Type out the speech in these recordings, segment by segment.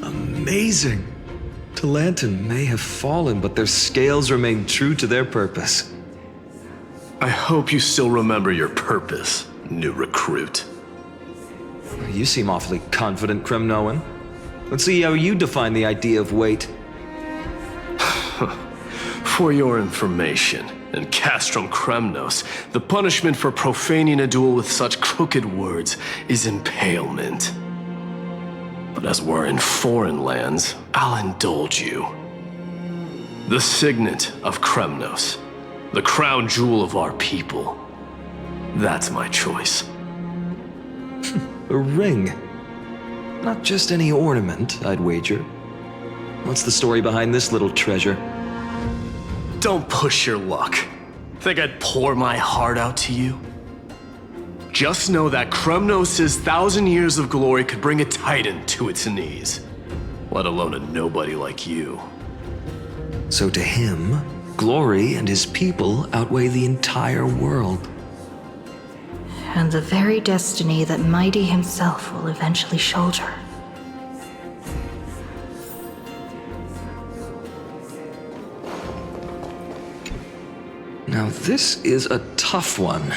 Amazing. Talanton may have fallen, but their scales remain true to their purpose. I hope you still remember your purpose, new recruit. You seem awfully confident, Kremnoan. Let's see how you define the idea of weight. For your information, in Castrum Kremnos, the punishment for profaning a duel with such crooked words is impalement. But as we're in foreign lands, I'll indulge you. The signet of Kremnos, the crown jewel of our people. That's my choice. A ring. Not just any ornament, I'd wager. What's the story behind this little treasure? Don't push your luck. Think I'd pour my heart out to you? Just know that Kremnos' 1,000 years of glory could bring a titan to its knees, let alone a nobody like you. So to him, glory and his people outweigh the entire world. And the very destiny that Mighty himself will eventually shoulder. Now this is a tough one.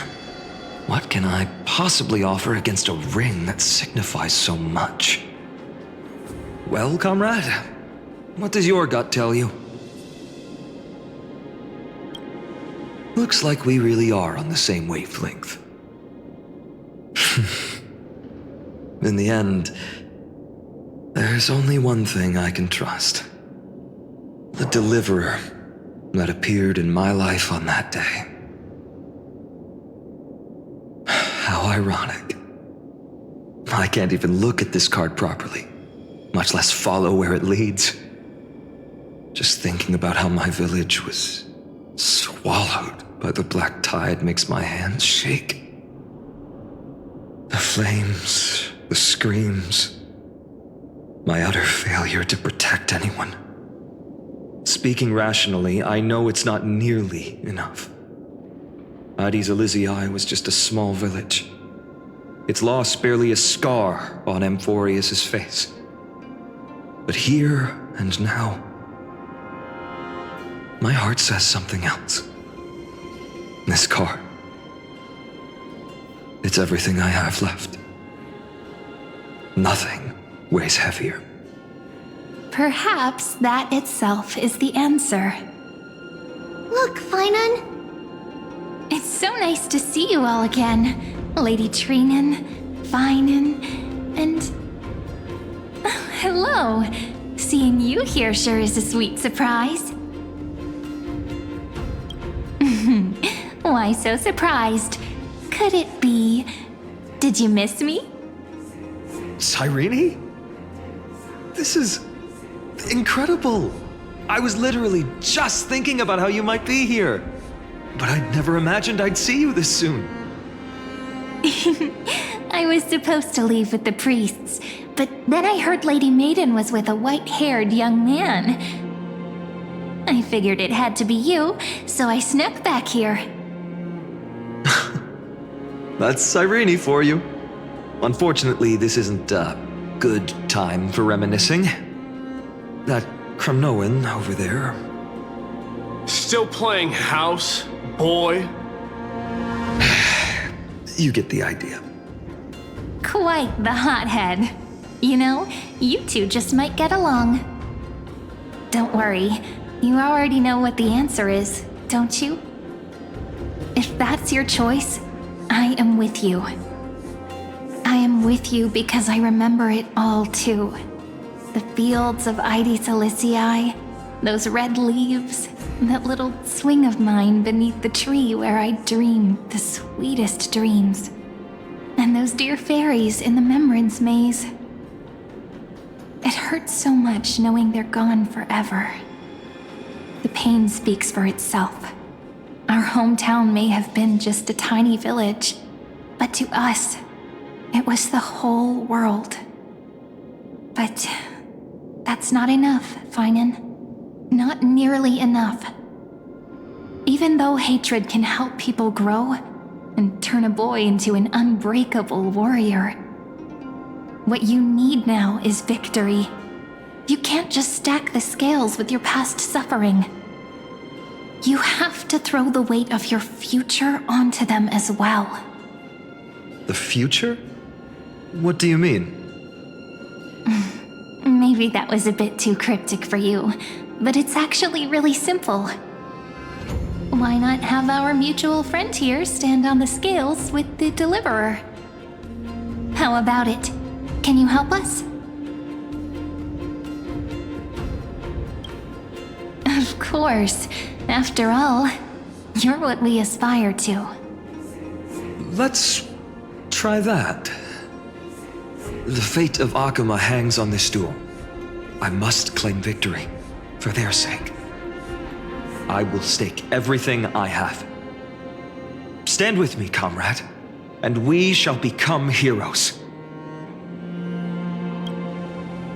What can I possibly offer against a ring that signifies so much? Well, comrade, what does your gut tell you? Looks like we really are on the same wavelength. In the end, there's only one thing I can trust. The deliverer that appeared in my life on that day. How ironic. I can't even look at this card properly, much less follow where it leads. Just thinking about how my village was swallowed by the black tide makes my hands shake. The flames, the screams, my utter failure to protect anyone. Speaking rationally, I know it's not nearly enough. Addis Elysiae was just a small village. Its loss barely a scar on Amphorius' face. But here and now, my heart says something else. This card. It's everything I have left. Nothing weighs heavier. Perhaps that itself is the answer. Look, Finan. It's so nice to see you all again. Lady Treenan, Finan, and... hello. Seeing you here sure is a sweet surprise. Why so surprised? Could it be... did you miss me? Cyrene? This is incredible. I was literally just thinking about how you might be here. But I'd never imagined I'd see you this soon. I was supposed to leave with the priests, but then I heard Lady Maiden was with a white-haired young man. I figured it had to be you, so I snuck back here. That's Cyrene for you. Unfortunately, this isn't a good time for reminiscing. That Kremnoan over there. Still playing house, boy? You get the idea. Quite the hothead. You know, you two just might get along. Don't worry, you already know what the answer is, don't you? If that's your choice, I am with you. I am with you because I remember it all too. The fields of Addis Elysiae, those red leaves, that little swing of mine beneath the tree where I dreamed the sweetest dreams. And those dear fairies in the Memorance Maze. It hurts so much knowing they're gone forever. The pain speaks for itself. Our hometown may have been just a tiny village, but to us, it was the whole world. But that's not enough, Finan. Not nearly enough. Even though hatred can help people grow and turn a boy into an unbreakable warrior, What you need now is victory. You can't just stack the scales with your past suffering. You have to throw the weight of your future onto them as well. The future? What do you mean? Maybe that was a bit too cryptic for you, but it's actually really simple. Why not have our mutual friend here stand on the scales with the deliverer? How about it? Can you help us? Of course. After all, you're what we aspire to. Let's try that. The fate of Akuma hangs on this duel. I must claim victory, for their sake. I will stake everything I have. Stand with me, comrade, and we shall become heroes.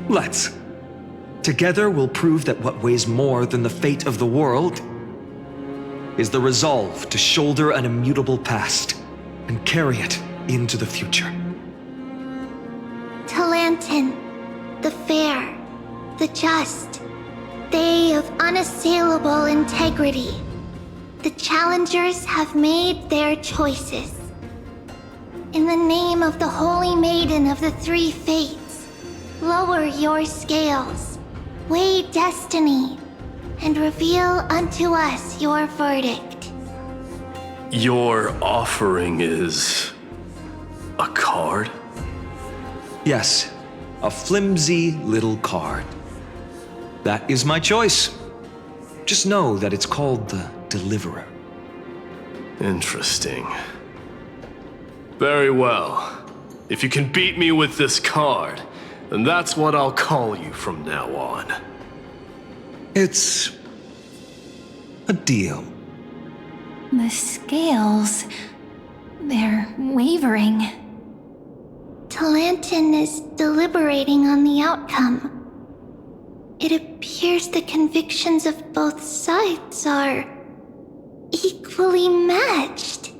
Let's. Together we'll prove that what weighs more than the fate of the world is the resolve to shoulder an immutable past and carry it into the future. Talantin, the fair, the just, they of unassailable integrity. The challengers have made their choices. In the name of the Holy Maiden of the Three Fates, lower your scales, weigh destiny, and reveal unto us your verdict. Your offering is a card? Yes, a flimsy little card. That is my choice. Just know that it's called the Deliverer. Interesting. Very well. If you can beat me with this card, then that's what I'll call you from now on. It's a deal. The scales... they're wavering. Talantin is deliberating on the outcome. It appears the convictions of both sides are equally matched.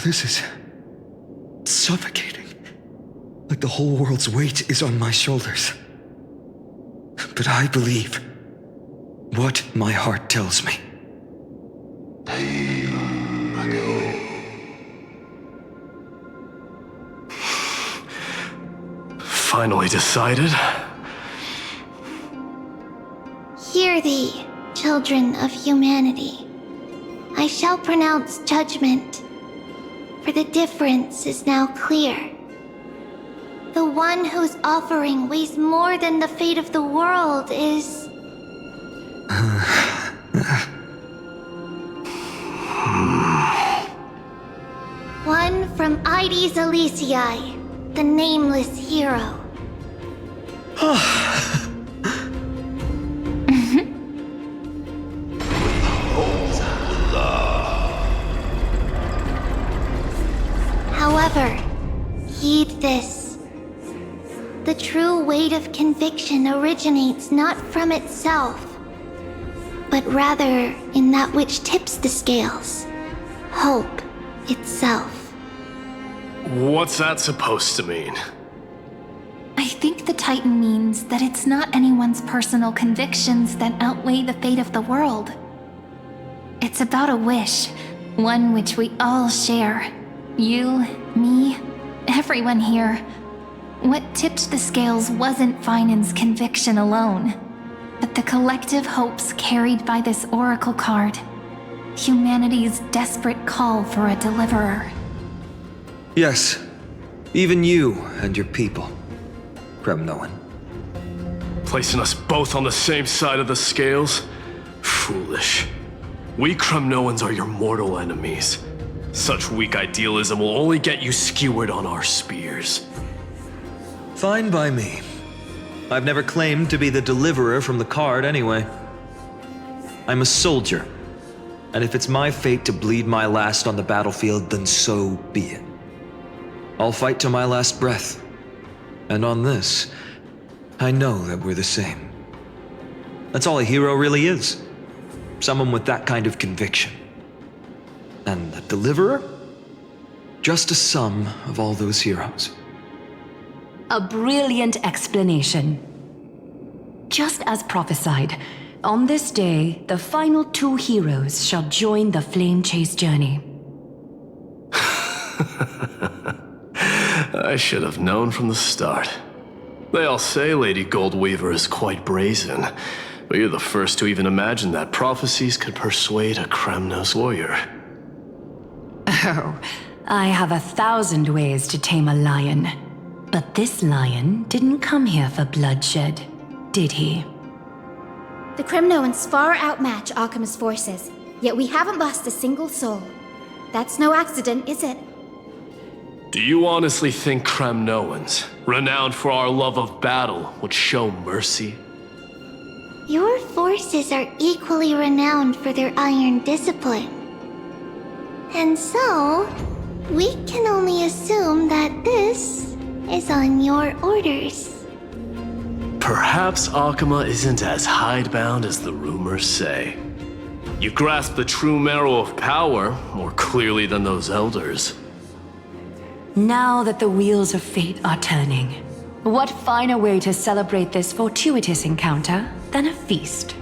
This is suffocating. Like the whole world's weight is on my shoulders. But I believe what my heart tells me. Finally decided? Hear thee, children of humanity. I shall pronounce judgment, for the difference is now clear. The one whose offering weighs more than the fate of the world is... one from Ides Elysiae, the nameless hero. However, heed this. The true weight of conviction originates not from itself, but rather in that which tips the scales, hope itself. What's that supposed to mean? I think the Titan means that it's not anyone's personal convictions that outweigh the fate of the world. It's about a wish, one which we all share. You, me, everyone here. What tipped the scales wasn't Finan's conviction alone, but the collective hopes carried by this oracle card. Humanity's desperate call for a deliverer. Yes, even you and your people, Kremnoan. Placing us both on the same side of the scales? Foolish. We Kremnoans are your mortal enemies. Such weak idealism will only get you skewered on our spears. Fine by me. I've never claimed to be the deliverer from the card anyway. I'm a soldier, and if it's my fate to bleed my last on the battlefield, then so be it. I'll fight to my last breath. And on this, I know that we're the same. That's all a hero really is. Someone with that kind of conviction. And the deliverer? Just a sum of all those heroes. A brilliant explanation. Just as prophesied, on this day, the final 2 heroes shall join the flame chase journey. I should have known from the start. They all say Lady Goldweaver is quite brazen, but you're the first to even imagine that prophecies could persuade a Kremnos warrior. Oh, I have 1,000 ways to tame a lion. But this lion didn't come here for bloodshed, did he? The Kremnoans far outmatch Arkhama's forces, yet we haven't lost a single soul. That's no accident, is it? Do you honestly think Kremnoans, renowned for our love of battle, would show mercy? Your forces are equally renowned for their iron discipline. And so, we can only assume that this is on your orders. Perhaps Akama isn't as hidebound as the rumors say. You grasp the true marrow of power more clearly than those elders. Now that the wheels of fate are turning, what finer way to celebrate this fortuitous encounter than a feast?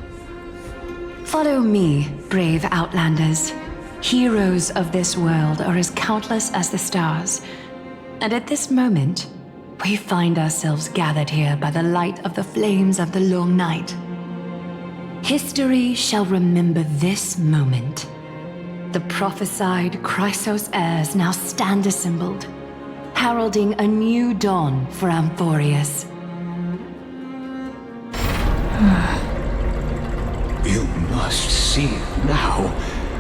Follow me, brave Outlanders. Heroes of this world are as countless as the stars, and at this moment, we find ourselves gathered here by the light of the flames of the long night. History shall remember this moment. The prophesied Chrysos heirs now stand assembled, heralding a new dawn for Amphorius. You must see now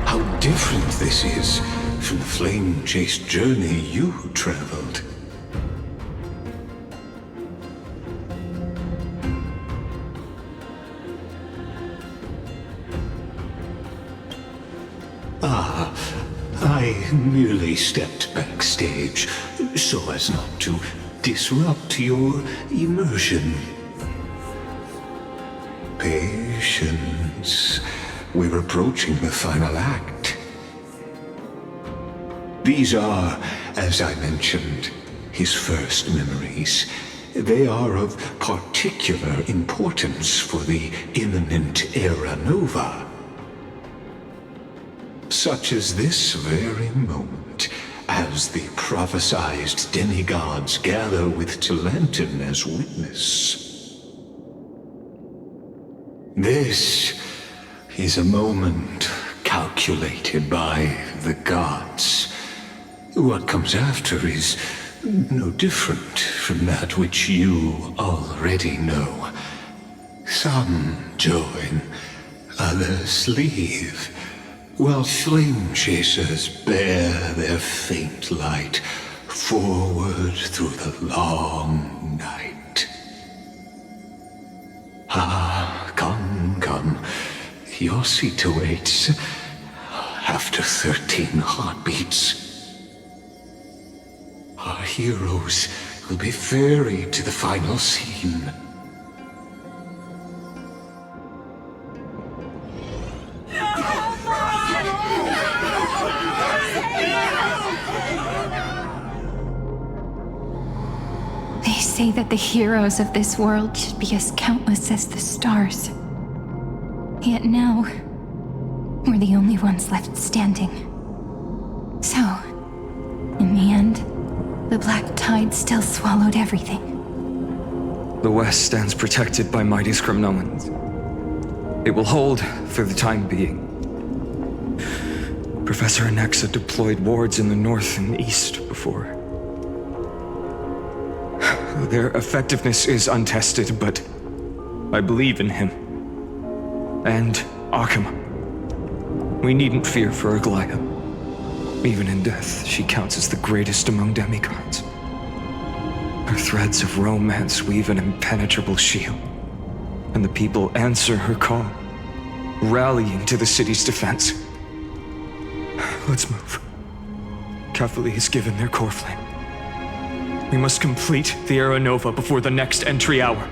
how different this is from the flame-chased journey you traveled. I merely stepped backstage so as not to disrupt your immersion. Patience. We're approaching the final act. These are, as I mentioned, his first memories. They are of particular importance for the imminent Era Nova. Such as this very moment, as the prophesized demigods gather with Talentum as witness. This is a moment calculated by the gods. What comes after is no different from that which you already know. Some join, others leave, while flame chasers bear their faint light forward through the long night. Ah, come. Your seat awaits. After 13 heartbeats, our heroes will be ferried to the final scene. They say that the heroes of this world should be as countless as the stars. Yet now, we're the only ones left standing. So, in the end, the black tide still swallowed everything. The West stands protected by mighty Kremnoans. It will hold for the time being. Professor Anexa deployed wards in the north and east before. Their effectiveness is untested, but I believe in him. And Akama. We needn't fear for Aglaya. Even in death, she counts as the greatest among demigods. Her threads of romance weave an impenetrable shield, and the people answer her call, rallying to the city's defense. Let's move. Cavalry has given their core flame. We must complete the Era Nova before the next entry hour.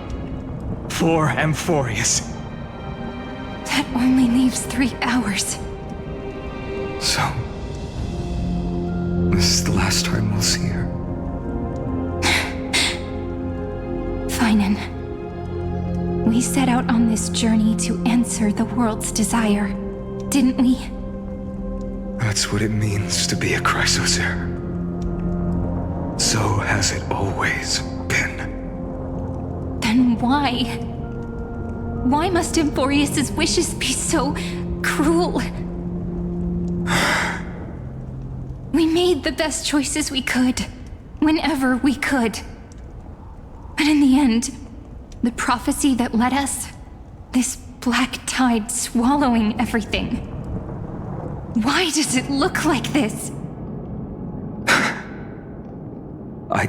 For Amphorius. That only leaves 3 hours. So, This is the last time we'll see her. Finan, we set out on this journey to answer the world's desire, didn't we? That's what it means to be a Chrysos heir. So has it always been. Then why? Why must Emborius' wishes be so cruel? We made the best choices we could, whenever we could. But in the end, the prophecy that led us, this black tide swallowing everything. Why does it look like this? I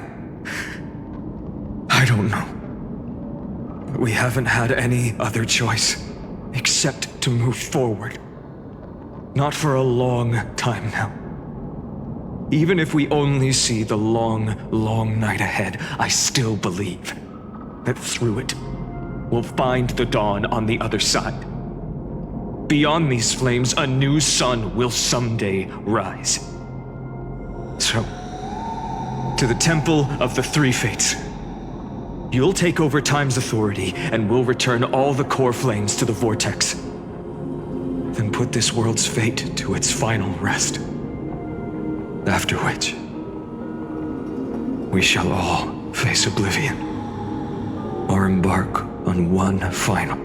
don't know. We haven't had any other choice except to move forward. Not for a long time now. Even if we only see the long, long night ahead, I still believe that through it, we'll find the dawn on the other side. Beyond these flames, a new sun will someday rise. So, to the Temple of the Three Fates. You'll take over Time's authority, and we'll return all the core flames to the Vortex. Then put this world's fate to its final rest. After which, we shall all face oblivion, or embark on one final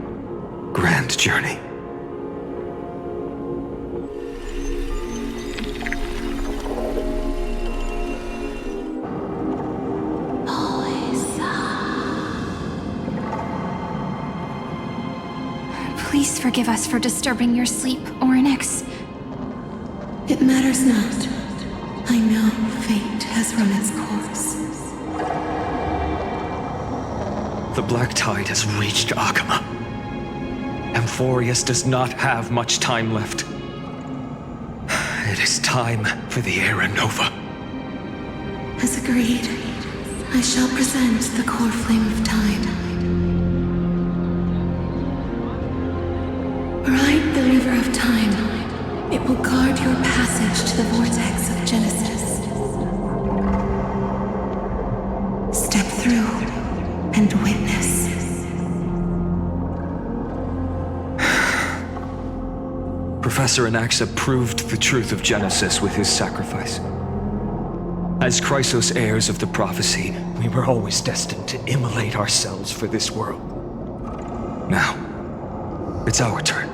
grand journey. Please forgive us for disturbing your sleep, Oryx. It matters not. I know fate has run its course. The black tide has reached Akama. Amphorius does not have much time left. It is time for the Era Nova. As agreed, I shall present the core flame of time. Ride the river of time. It will guard your passage to the vortex of Genesis. Step through and witness. Professor Anaxa proved the truth of Genesis with his sacrifice. As Chrysos heirs of the prophecy, we were always destined to immolate ourselves for this world. Now, it's our turn.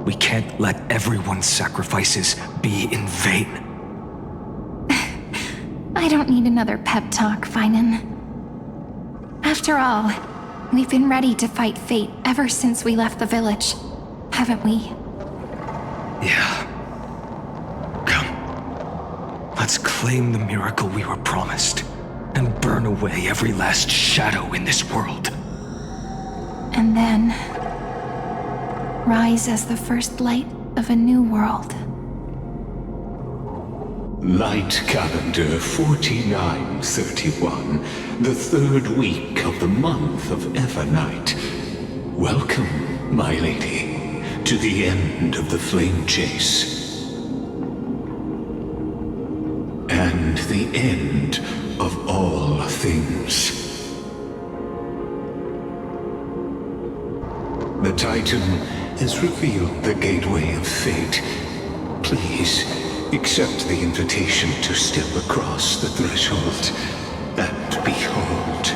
We can't let everyone's sacrifices be in vain. I don't need another pep talk, Finan. After all, we've been ready to fight fate ever since we left the village, haven't we? Yeah. Come. Let's claim the miracle we were promised, and burn away every last shadow in this world. And then rise as the first light of a new world. Light calendar 4931, the third week of the month of Evernight. Welcome, my lady, to the end of the flame chase. And the end of all things. The Titan has revealed the gateway of fate. Please, accept the invitation to step across the threshold and behold.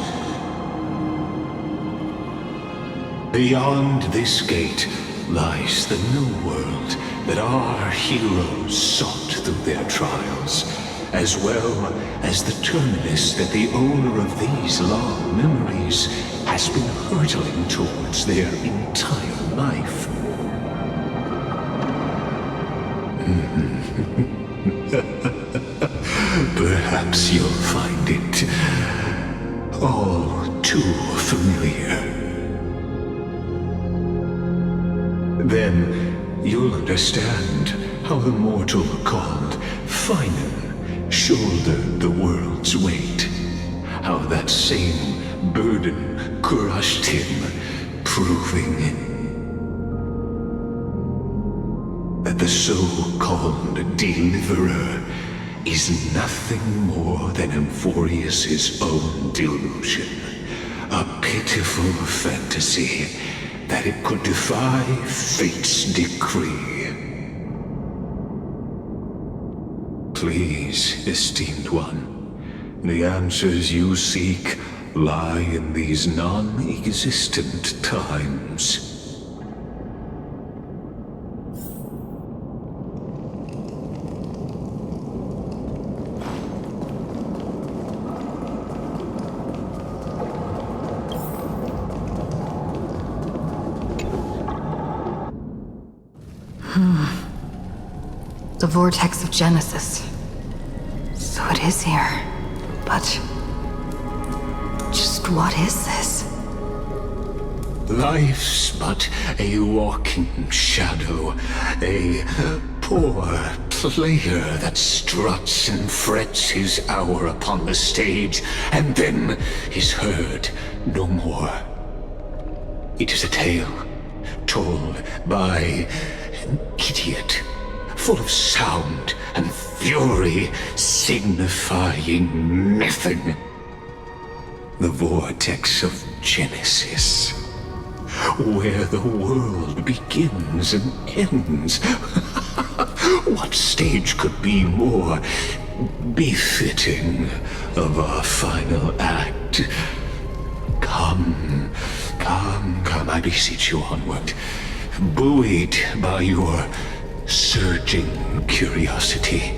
Beyond this gate lies the new world that our heroes sought through their trials, as well as the terminus that the owner of these long memories has been hurtling towards their entire life. Perhaps you'll find it all too familiar. Then you'll understand how the mortal called Finan shouldered the world's weight. How that same burden crushed him, proving that the so-called deliverer is nothing more than Euphorius's own delusion. A pitiful fantasy that it could defy fate's decree. Please, esteemed one, the answers you seek lie in these non-existent times. The vortex of Genesis. So it is here. But just what is this? Life's but a walking shadow, a poor player that struts and frets his hour upon the stage, and then is heard no more. It is a tale told by an idiot, full of sound and fury, signifying nothing. The vortex of Genesis, where the world begins and ends. What stage could be more befitting of our final act? Come, I beseech you onward, buoyed by your surging curiosity.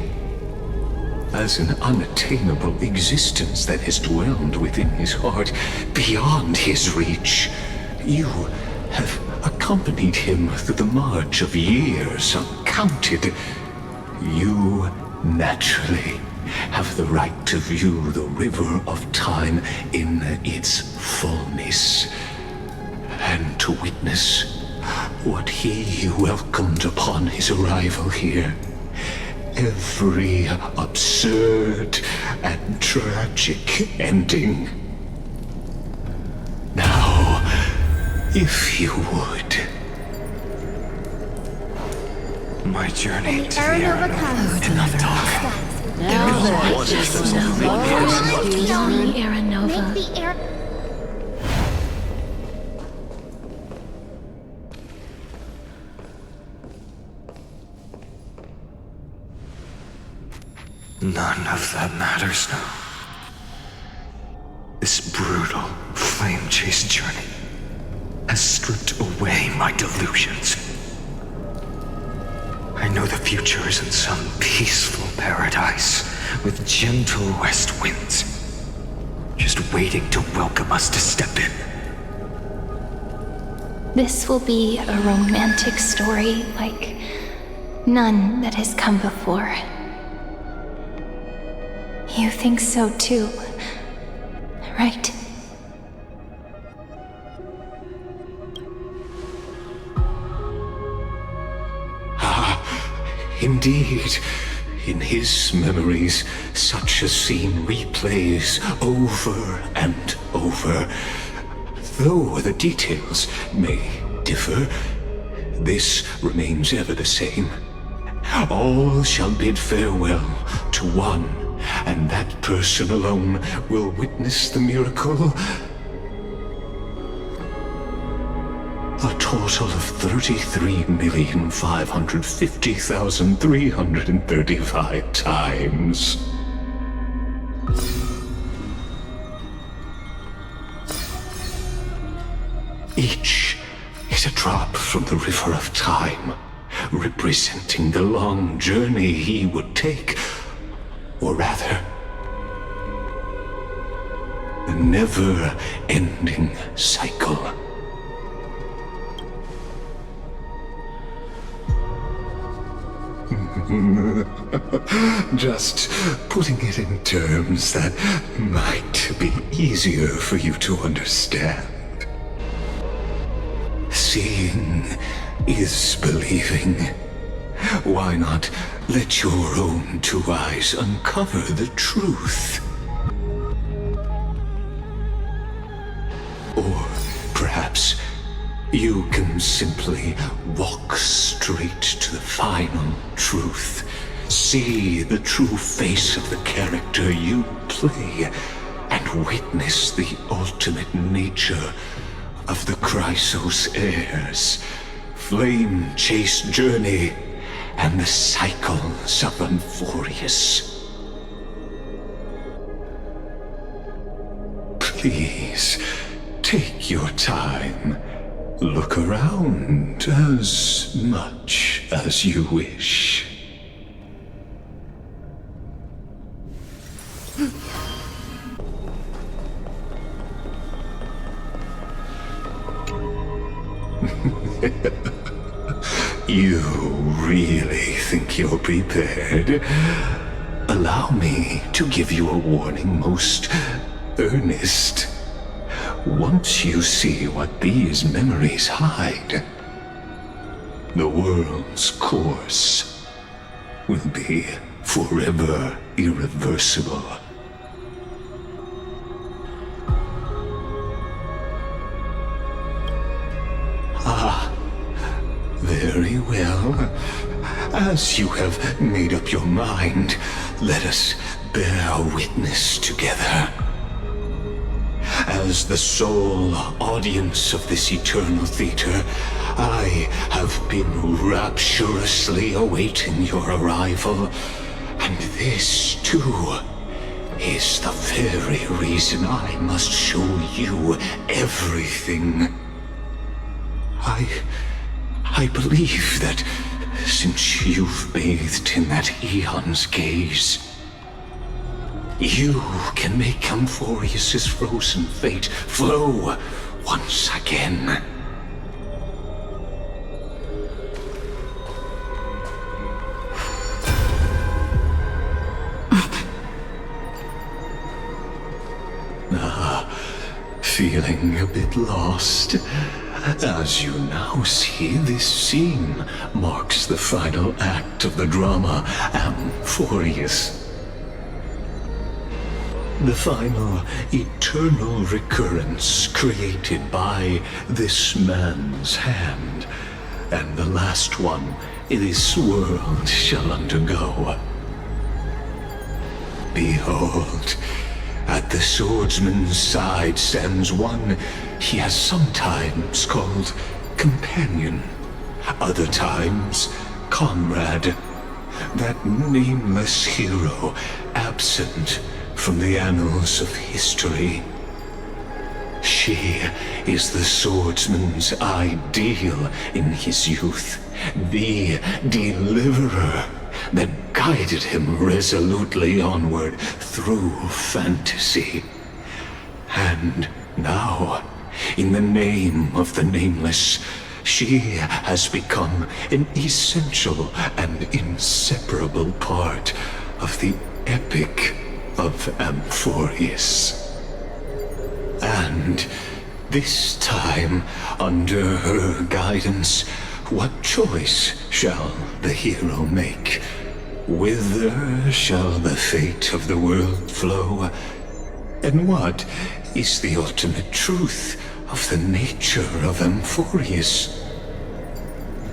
As an unattainable existence that has dwelled within his heart, beyond his reach, you have accompanied him through the march of years uncounted. You naturally have the right to view the river of time in its fullness, and to witness what he welcomed upon his arrival here. Every absurd and tragic ending. Now, if you would. My journey to the Aranova Aranova. comes. Enough talk. What is this? Make the air. None of that matters now. This brutal, flame-chased journey has stripped away my delusions. I know the future is in some peaceful paradise with gentle west winds, just waiting to welcome us to step in. This will be a romantic story like none that has come before. You think so too, right? Indeed, in his memories, such a scene replays over and over. Though the details may differ, this remains ever the same. All shall bid farewell to one, and that person alone will witness the miracle. A total of 33,550,335 times. Each is a drop from the river of time, representing the long journey he would take, or rather, the never-ending cycle. Just putting it in terms that might be easier for you to understand. Seeing is believing. Why not let your own two eyes uncover the truth? Or perhaps you can simply walk straight to the final truth see the true face of the character you play, and witness the ultimate nature of the Chrysos heirs, flame-chased journey, and the cycles of Amphorius. Please, take your time. Look around as much as you wish. You really think you're prepared? Allow me to give you a warning most earnest. Once you see what these memories hide, the world's course will be forever irreversible. Very well. As you have made up your mind, let us bear witness together. As the sole audience of this eternal theater, I have been rapturously awaiting your arrival. And this, too, is the very reason I must show you everything. I believe that since you've bathed in that eon's gaze, you can make Amphorius' frozen fate flow once again. Feeling a bit lost? As you now see, this scene marks the final act of the drama Amphorius. The final eternal recurrence created by this man's hand, and the last one this world shall undergo. Behold, at the swordsman's side stands one he has sometimes called companion, other times comrade, that nameless hero absent from the annals of history. She is the swordsman's ideal in his youth, the deliverer that guided him resolutely onward through fantasy. And now, in the name of the Nameless, she has become an essential and inseparable part of the epic of Amphorius. And this time, under her guidance, what choice shall the hero make? Whither shall the fate of the world flow? And what is the ultimate truth of the nature of Amphorius?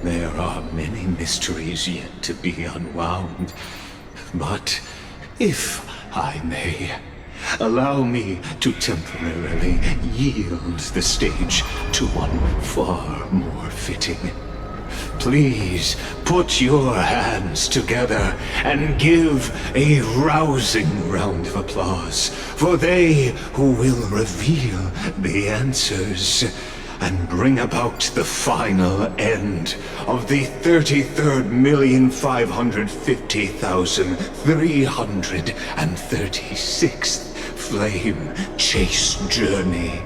There are many mysteries yet to be unwound, but if I may, allow me to temporarily yield the stage to one far more fitting. Please put your hands together and give a rousing round of applause for they who will reveal the answers and bring about the final end of the 33,550,336th flame chase journey.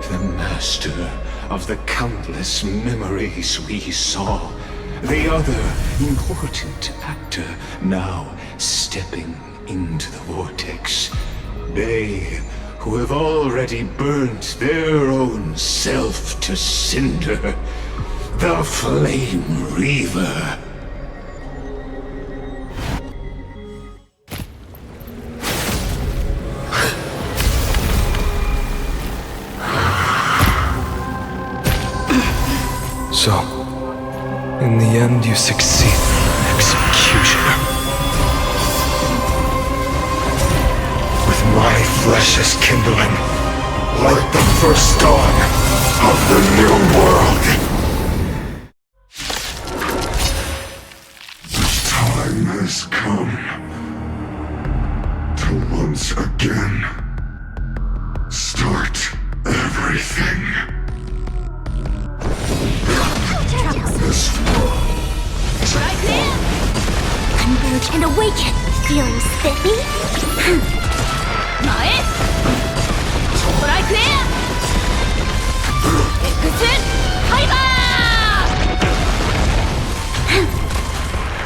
The master of the countless memories we saw, the other important actor now stepping into the vortex. They who have already burnt their own self to cinder, the Flame Reaver. So, in the end, you succeed. Execution. flesh is kindling, like the first dawn of the new world. The time has come to once again start everything. This world. Converge and awaken. Feeling spiffy?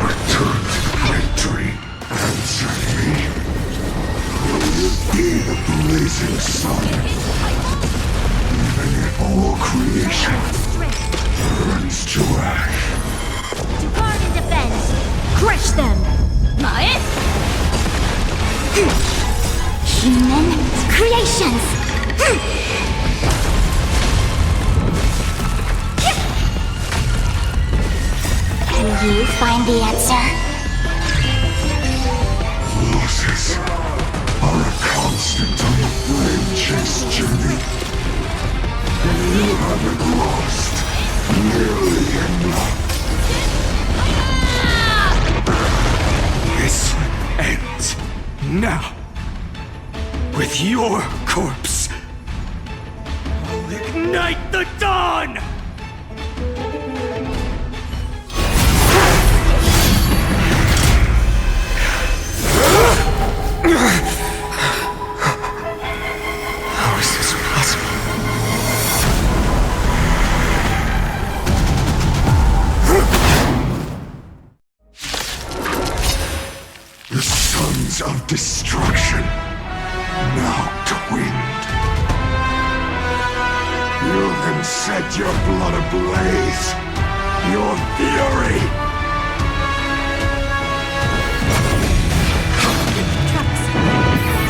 Return to the great dream. Answer me. Will you be the blazing sun? Even if all creation burns to ash. To guard and defend. Crush them. Human creations. Can you find the answer? Losses are a constant on the flame chase journey. You haven't lost nearly enough. This ends now. With your corpse, I'll ignite the dawn! How is this possible? The sons of destruction, now twinned. You can set your blood ablaze, your fury.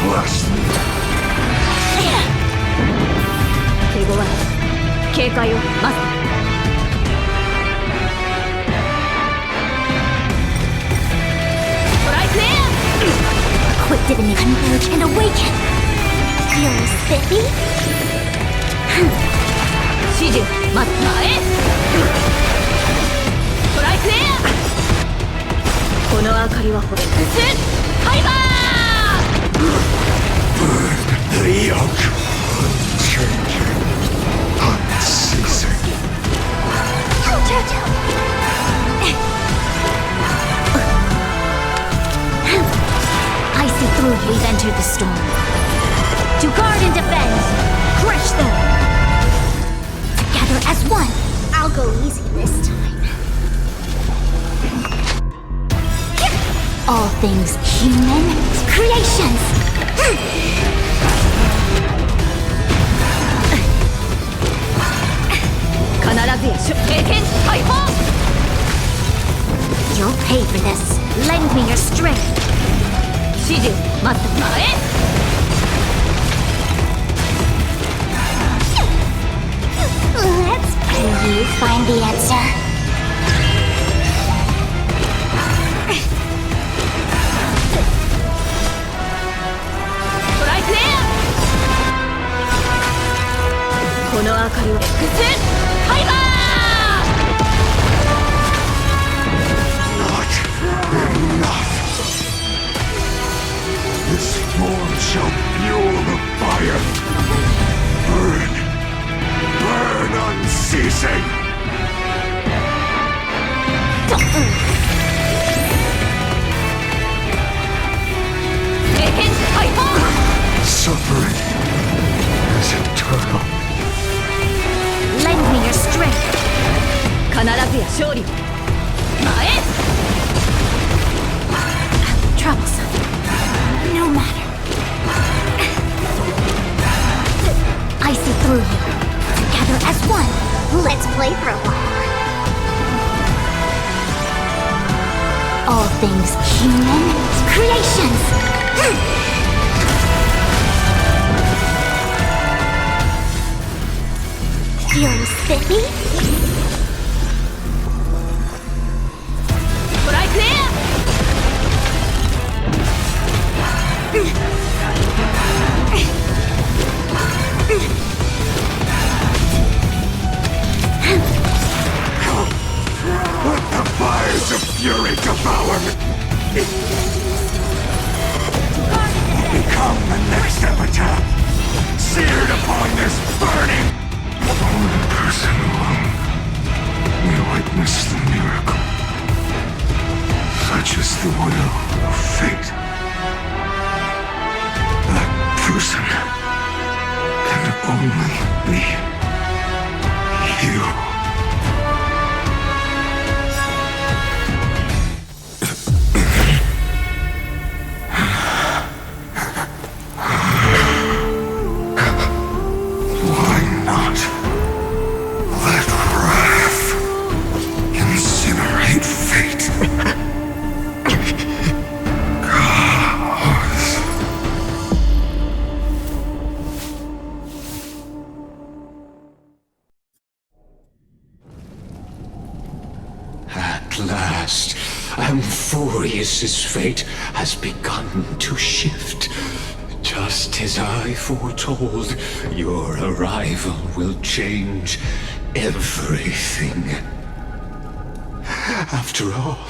Bless me. 敬語は警戒をまず Quick divinity converge and awaken. Feeling spiffy? 指示まずトライクレアこの明かりはほれハイバー The yoke, changing, unceasing. I see through you. We've entered the storm. To guard and defend. Crush them. Together as one. I'll go easy this time. All things human creations. You'll pay for this. Lend me your strength. 指示待って前 Can you find the answer? Try clear! この明かりをXハイバー Not enough. This form shall fuel the fire. Burn. Burn unceasing. Suffering is eternal. Lend me your strength. 必ずや勝利を前 Troublesome. No matter. I see through you. Together as one. Let's play for a while. All things human creations. Feeling spiffy? Fate. That person can only be you. Why not let wrath incinerate fate? At last, Amphorius's fate has begun to shift. Just as I foretold, your arrival will change everything. After all,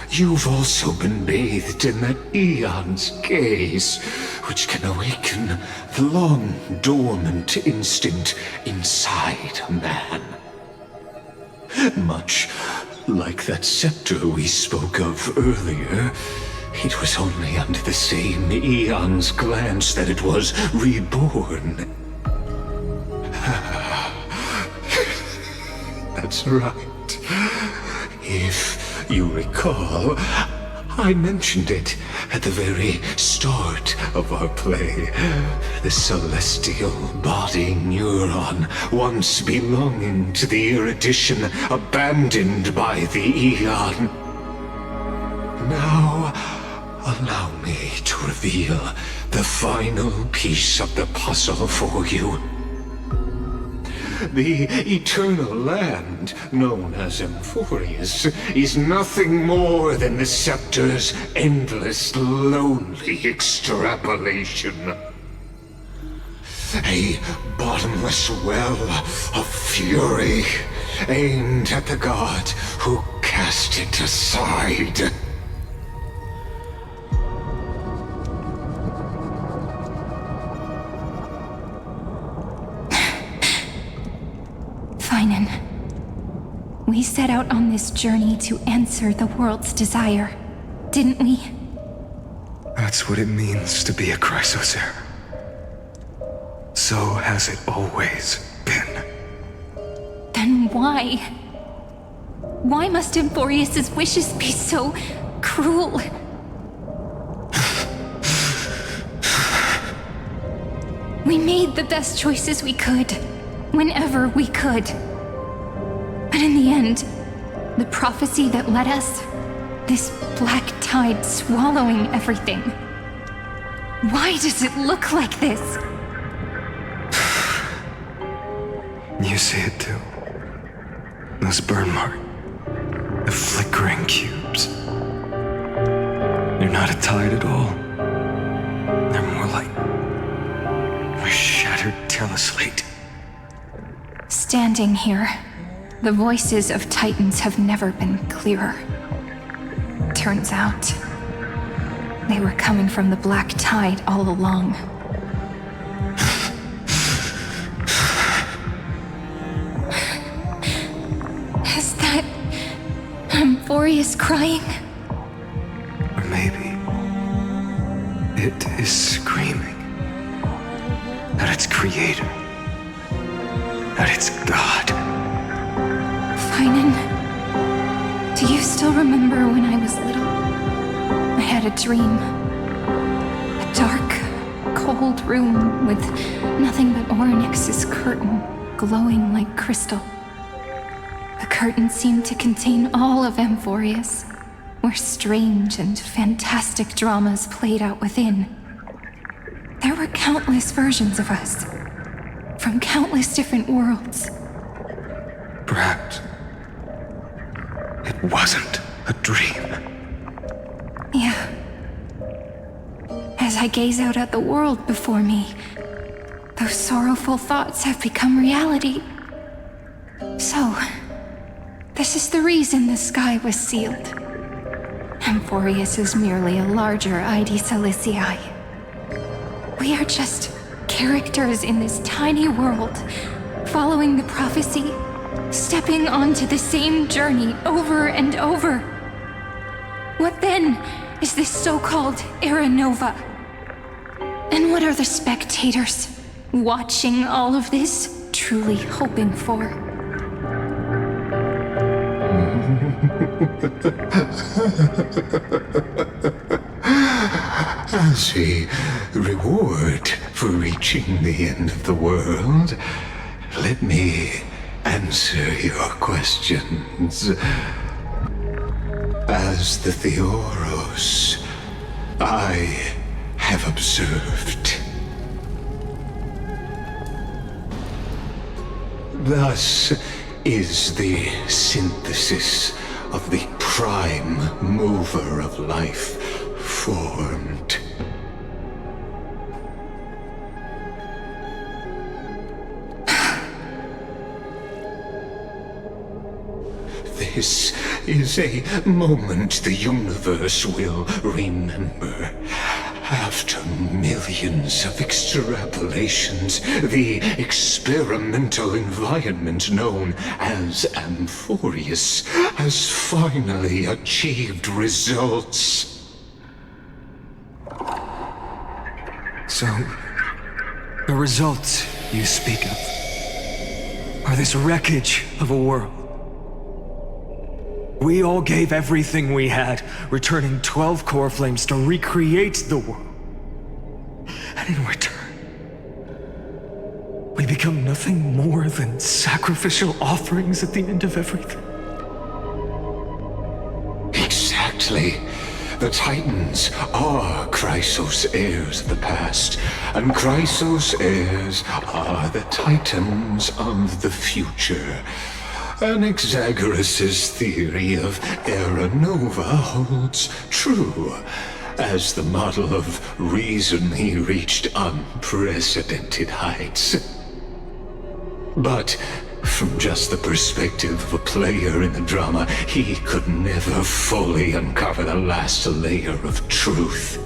you've also been bathed in that Eon's gaze, which can awaken the long-dormant instinct inside a man. Much like that scepter we spoke of earlier, it was only under the same Eon's glance that it was reborn. That's right. If you recall, I mentioned it at the very start of our play. The celestial body neuron, once belonging to the erudition abandoned by the Eon. Now, allow me to reveal the final piece of the puzzle for you. The eternal land, known as Amphorius, is nothing more than the scepter's endless, lonely extrapolation. A bottomless well of fury, aimed at the god who cast it aside. We set out on this journey to answer the world's desire, didn't we? That's what it means to be a Chrysosaur. So has it always been. Then why? Why must Amphorius's wishes be so cruel? We made the best choices we could, whenever we could. But in the end, the prophecy that led us, this black tide swallowing everything. Why does it look like this? You see it too. Those burn marks. The flickering cubes. They're not a tide at all. They're more like a shattered teleslate. Standing here, the voices of Titans have never been clearer. Turns out, they were coming from the black tide all along. Is that Amphorius crying? Or maybe it is screaming at its creator, at its god. Finan, do you still remember when I was little? I had a dream. A dark, cold room with nothing but Orynyx's curtain glowing like crystal. The curtain seemed to contain all of Amphorius, where strange and fantastic dramas played out within. There were countless versions of us, from countless different worlds. Perhaps it wasn't a dream. Yeah. As I gaze out at the world before me, those sorrowful thoughts have become reality. So, this is the reason the sky was sealed. Amphorius is merely a larger ID Silicii. We are just characters in this tiny world, following the prophecy, stepping onto the same journey over and over. What then is this so-called Era Nova? And what are the spectators watching all of this truly hoping for? As a reward for reaching the end of the world, let me answer your questions. As the Theoros, I have observed. Thus is the synthesis of the prime mover of life formed. This is a moment the universe will remember. After millions of extrapolations, the experimental environment known as Amphorius has finally achieved results. So, the results you speak of are this wreckage of a world. We all gave everything we had, returning 12 core flames to recreate the world. And in return, we become nothing more than sacrificial offerings at the end of everything. Exactly. The Titans are Chrysos heirs of the past, and Chrysos heirs are the Titans of the future. Anaxagoras' theory of Era Nova holds true, as the model of reason he reached unprecedented heights. But from just the perspective of a player in the drama, he could never fully uncover the last layer of truth.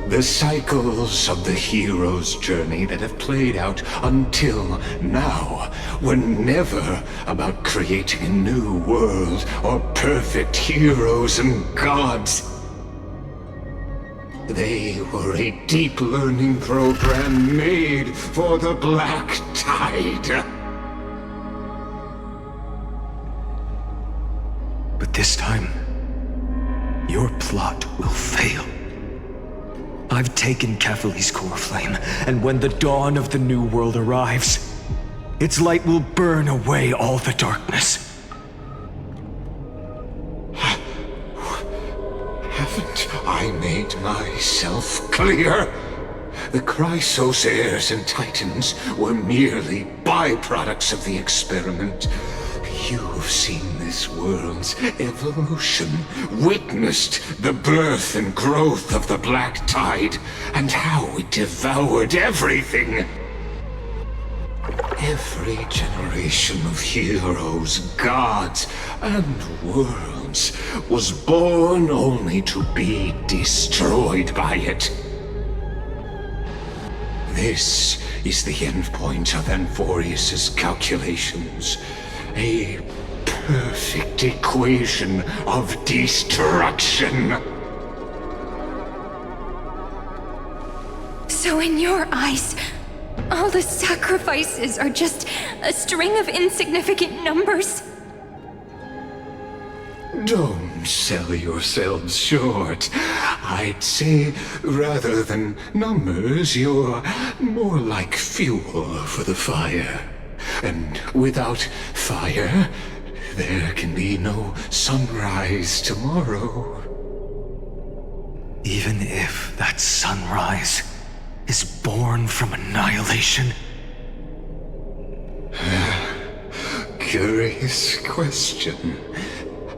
The cycles of the hero's journey that have played out until now were never about creating a new world or perfect heroes and gods. They were a deep learning program made for the Black Tide. But this time, your plot will fail. I've taken Kephali's core flame, and when the dawn of the new world arrives, its light will burn away all the darkness. Haven't I made myself clear? The Chrysos heirs and Titans were merely byproducts of the experiment. You've seen this world's evolution, witnessed the birth and growth of the Black Tide, and how it devoured everything. Every generation of heroes, gods, and worlds was born only to be destroyed by it. This is the endpoint of Amphorius' calculations. A perfect equation of destruction. So in your eyes, all the sacrifices are just a string of insignificant numbers? Don't sell yourselves short. I'd say, rather than numbers, you're more like fuel for the fire. And without fire, there can be no sunrise tomorrow. Even if that sunrise is born from annihilation? Curious question.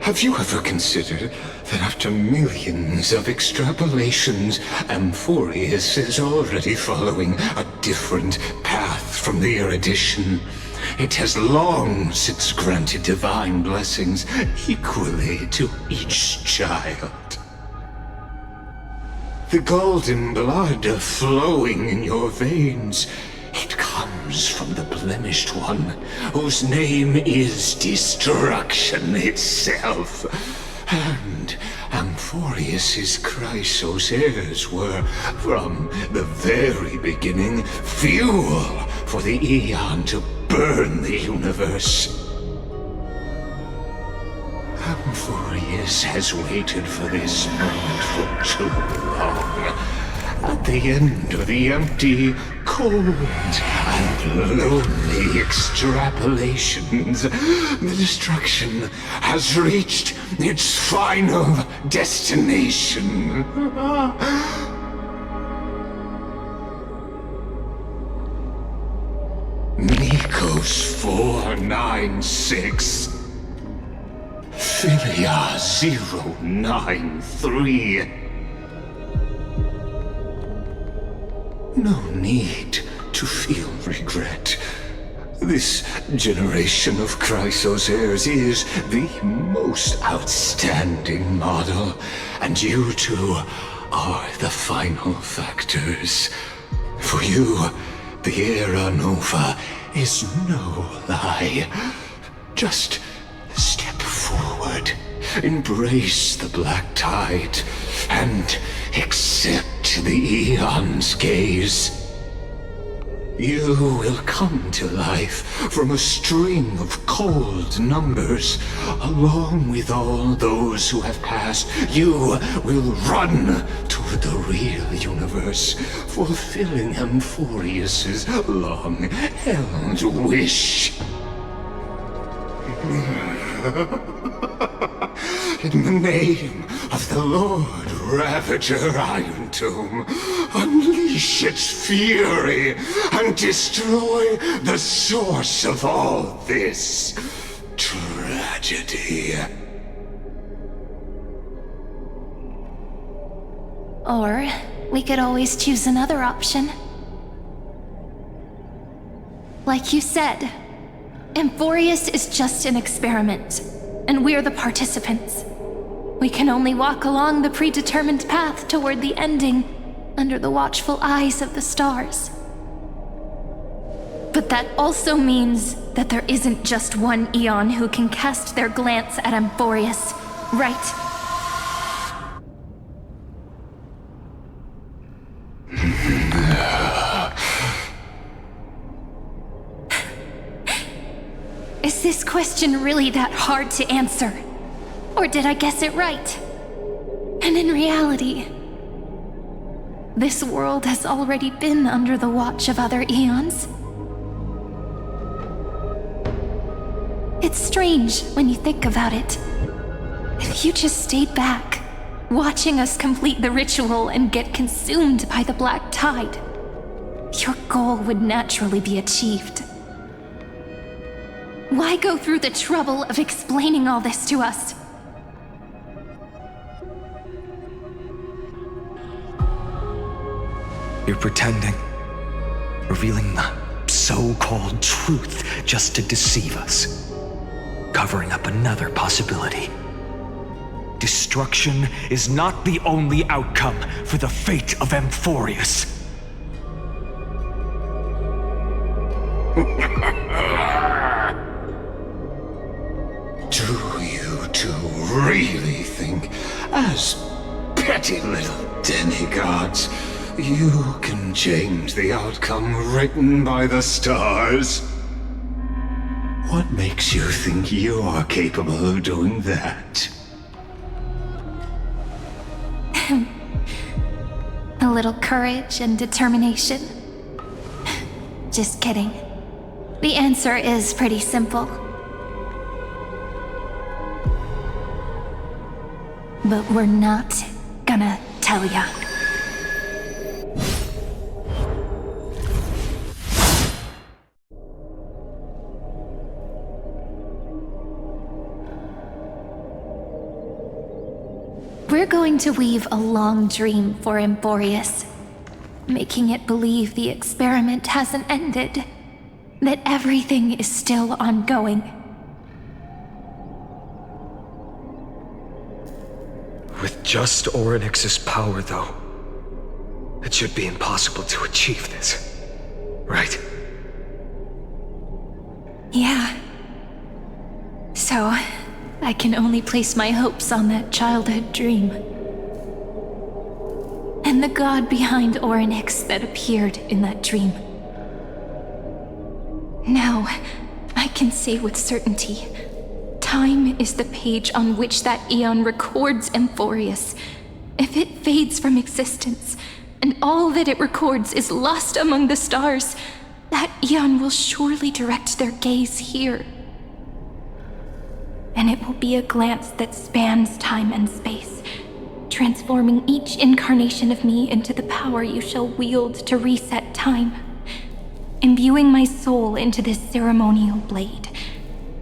Have you ever considered that after millions of extrapolations, Amphorius is already following a different path from the erudition? It has long since granted divine blessings equally to each child. The golden blood flowing in your veins, it comes from the blemished one, whose name is destruction itself. And Amphorius's Chrysos heirs were, from the very beginning, fuel for the Aeon to burn the universe. Amphorius has waited for this moment for too long. At the end of the empty, cold, and lonely extrapolations, the destruction has reached its final destination. Nikos 496. Philia 093. No need to feel regret. This generation of Chrysos heirs is the most outstanding model, and you two are the final factors. For you, the Era Nova is no lie. Just step forward, embrace the black tide, and accept the Aeon's gaze. You will come to life from a string of cold numbers. Along with all those who have passed, you will run toward the real universe, fulfilling Amphorius's long-held wish. In the name of the Lord Ravager Iron Tomb, unleash its fury and destroy the source of all this tragedy. Or we could always choose another option. Like you said, Amphorius is just an experiment, and we're the participants. We can only walk along the predetermined path toward the ending, under the watchful eyes of the stars. But that also means that there isn't just one Aeon who can cast their glance at Amphorius, right? Is this question really that hard to answer? Or did I guess it right? And in reality, this world has already been under the watch of other Aeons. It's strange when you think about it. If you just stayed back, watching us complete the ritual and get consumed by the black tide, your goal would naturally be achieved. Why go through the trouble of explaining all this to us? You're pretending, revealing the so-called truth just to deceive us, covering up another possibility. Destruction is not the only outcome for the fate of Amphorius. Do you two really think, as petty little demigods, you can change the outcome written by the stars? What makes you think you're capable of doing that? A little courage and determination. Just kidding. The answer is pretty simple. But we're not gonna tell ya. We're going to weave a long dream for Amphorius, making it believe the experiment hasn't ended, that everything is still ongoing. With just Orynyx's power, though, it should be impossible to achieve this, right? Yeah. So, I can only place my hopes on that childhood dream. And the god behind Orynyx that appeared in that dream. Now, I can say with certainty, time is the page on which that eon records Amphorius. If it fades from existence, and all that it records is lost among the stars, that eon will surely direct their gaze here. And it will be a glance that spans time and space, transforming each incarnation of me into the power you shall wield to reset time, imbuing my soul into this ceremonial blade,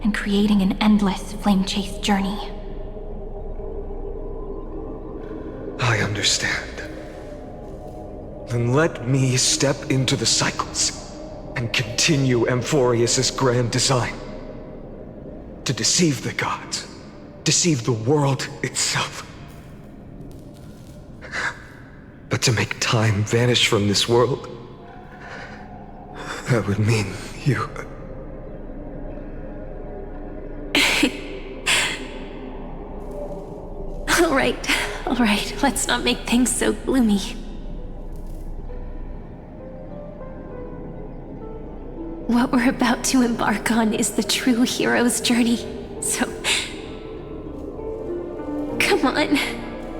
and creating an endless flame-chase journey. I understand. Then let me step into the cycles and continue Amphorius's grand design. To deceive the gods, deceive the world itself. But to make time vanish from this world, that would mean you... All right, let's not make things so gloomy. What we're about to embark on is the true hero's journey, so... Come on,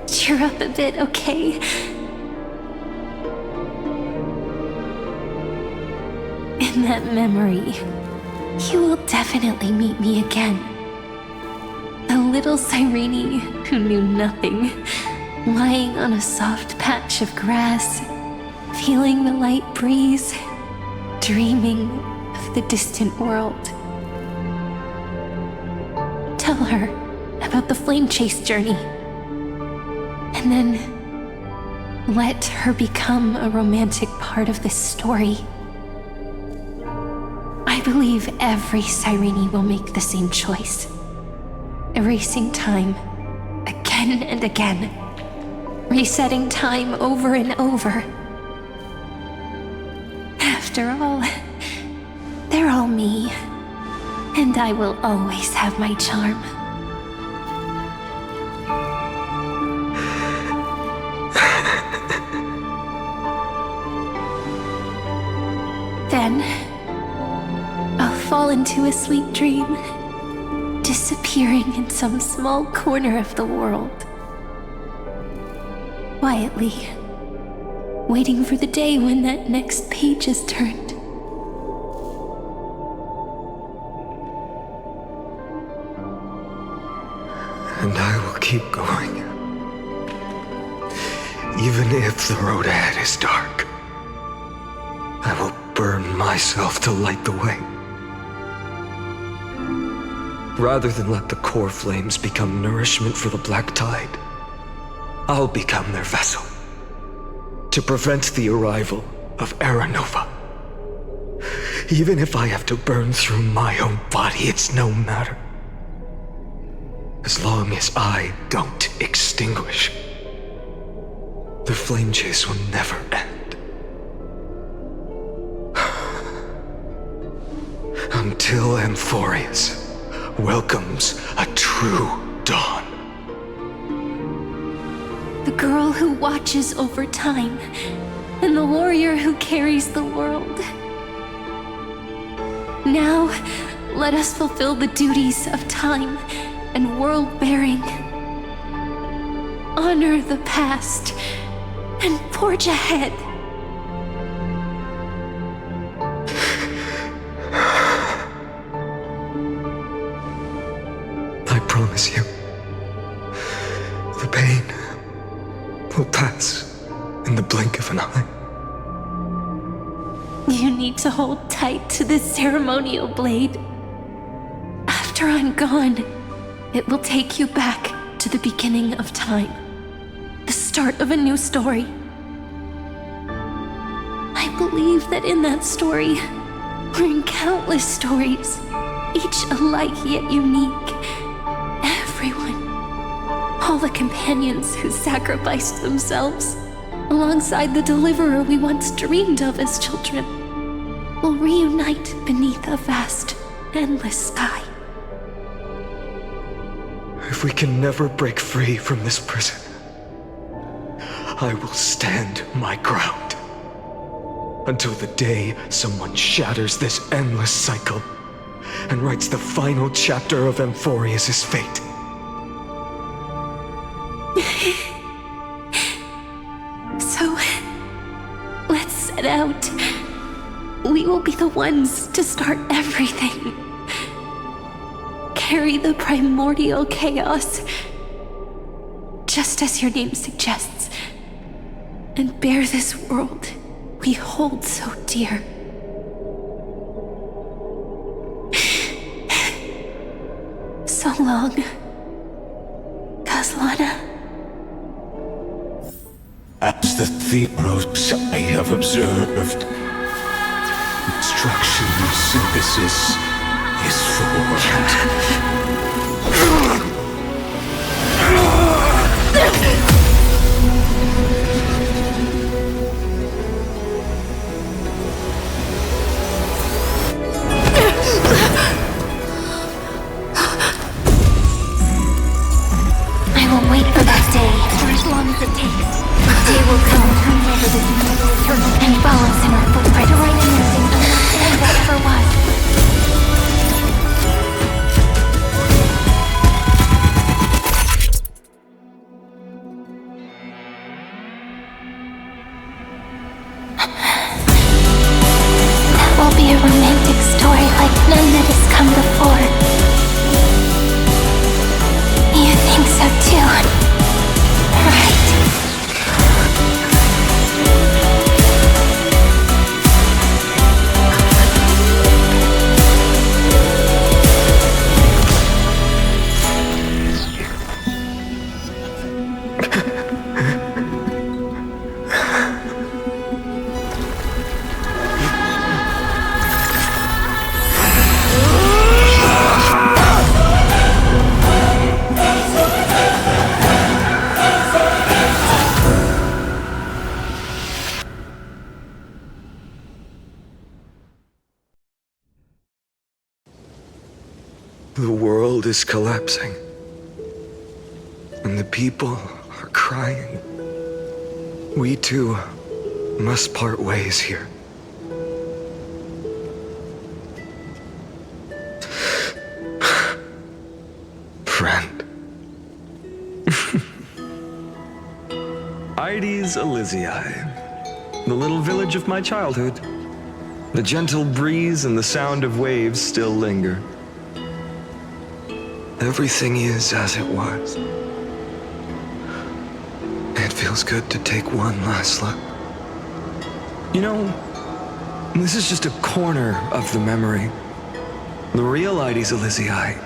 cheer up a bit, okay? In that memory, you will definitely meet me again. The little Cyrene who knew nothing, lying on a soft patch of grass, feeling the light breeze, dreaming of the distant world. Tell her about the flame chase journey, and then let her become a romantic part of this story. I believe every Cyrene will make the same choice, erasing time again and again, resetting time over and over. After all, they're all me, and I will always have my charm. Then, I'll fall into a sweet dream, disappearing in some small corner of the world. Quietly, waiting for the day when that next page is turned. And I will keep going. Even if the road ahead is dark, I will burn myself to light the way. Rather than let the core flames become nourishment for the black tide, I'll become their vessel to prevent the arrival of Era Nova. Even if I have to burn through my own body, it's no matter. As long as I don't extinguish, the flame chase will never end. Until Amphorius welcomes a true dawn. The girl who watches over time, and the warrior who carries the world. Now, let us fulfill the duties of time and world-bearing. Honor the past and forge ahead. I promise you, the pain will pass in the blink of an eye. You need to hold tight to this ceremonial blade. After I'm gone, it will take you back to the beginning of time, the start of a new story. I believe that in that story, or in countless stories, each alike yet unique, everyone, all the companions who sacrificed themselves, alongside the deliverer we once dreamed of as children, will reunite beneath a vast, endless sky. if we can never break free from this prison, I will stand my ground until the day someone shatters this endless cycle and writes the final chapter of Amphorius' fate. So, let's set out. We will be the ones to start everything. Carry the primordial chaos, just as your name suggests, and bear this world we hold so dear. So long, Kaslana. As the Theros I have observed, instruction synthesis is formed. I will wait for that day, for as long as it takes. The day will come, turns over this mortal eternal, and follows in our footprint to write anything unlike that ever was. That will be a romantic story like none that has come before. You think so too, right? The world is collapsing, and the people are crying. We too must part ways here. Friend. Ides Elysiae, the little village of my childhood. The gentle breeze and the sound of waves still linger. Everything is as it was. It feels good to take one last look. You know, this is just a corner of the memory. The real Ides Elysiae.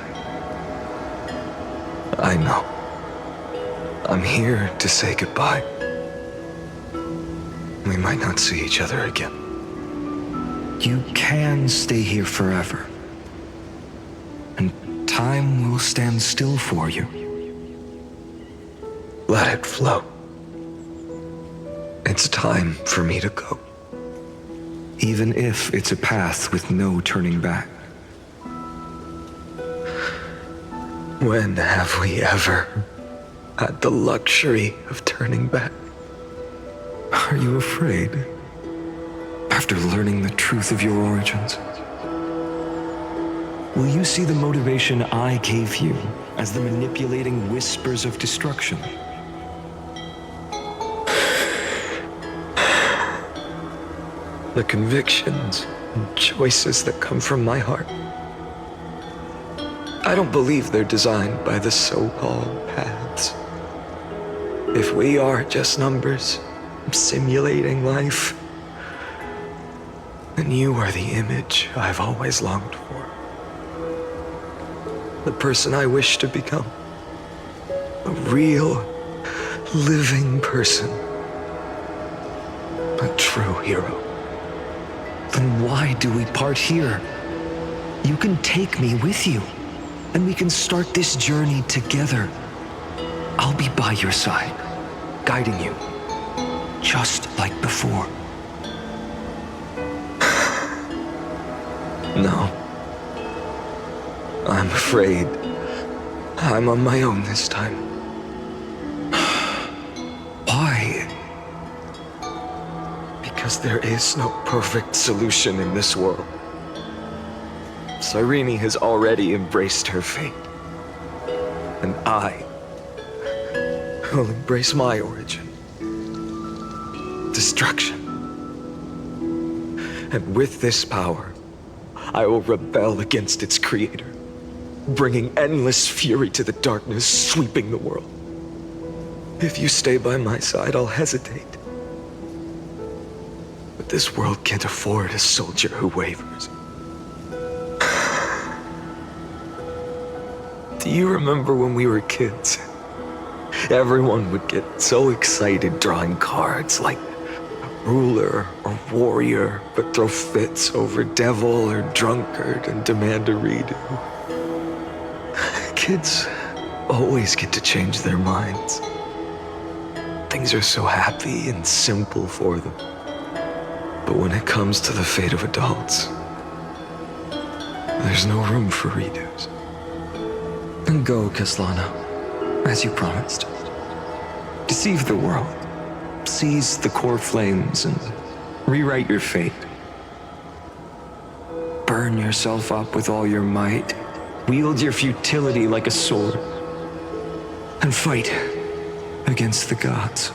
I know. I'm here to say goodbye. We might not see each other again. You can stay here forever. And time will stand still for you. Let it flow. It's time for me to go. Even if it's a path with no turning back. When have we ever had the luxury of turning back? Are you afraid? After learning the truth of your origins? Will you see the motivation I gave you as the manipulating whispers of destruction? The convictions and choices that come from my heart. I don't believe they're designed by the so-called paths. If we are just numbers simulating life, then you are the image I've always longed for. The person I wish to become. A real, living person. A true hero. Then why do we part here? You can take me with you, and we can start this journey together. I'll be by your side, guiding you, just like before. No. I'm afraid I'm on my own this time. Why? Because there is no perfect solution in this world. Cyrene has already embraced her fate. And I will embrace my origin. Destruction. And with this power, I will rebel against its creator, bringing endless fury to the darkness sweeping the world. If you stay by my side, I'll hesitate. But this world can't afford a soldier who wavers. Do you remember when we were kids? Everyone would get so excited drawing cards like ruler or warrior, but throw fits over devil or drunkard and demand a redo. Kids always get to change their minds. Things are so happy and simple for them. But when it comes to the fate of adults, there's no room for redos. And go, Kaslana, as you promised. Deceive the world. Seize the core flames and rewrite your fate. Burn yourself up with all your might. Wield your futility like a sword. And fight against the gods.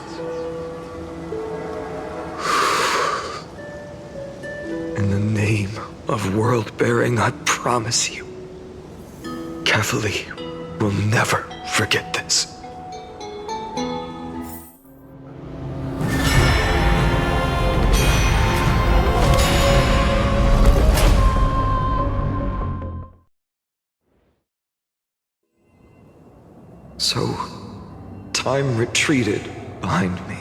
In the name of world-bearing, I promise you, Kefali will never forget this. So, time retreated behind me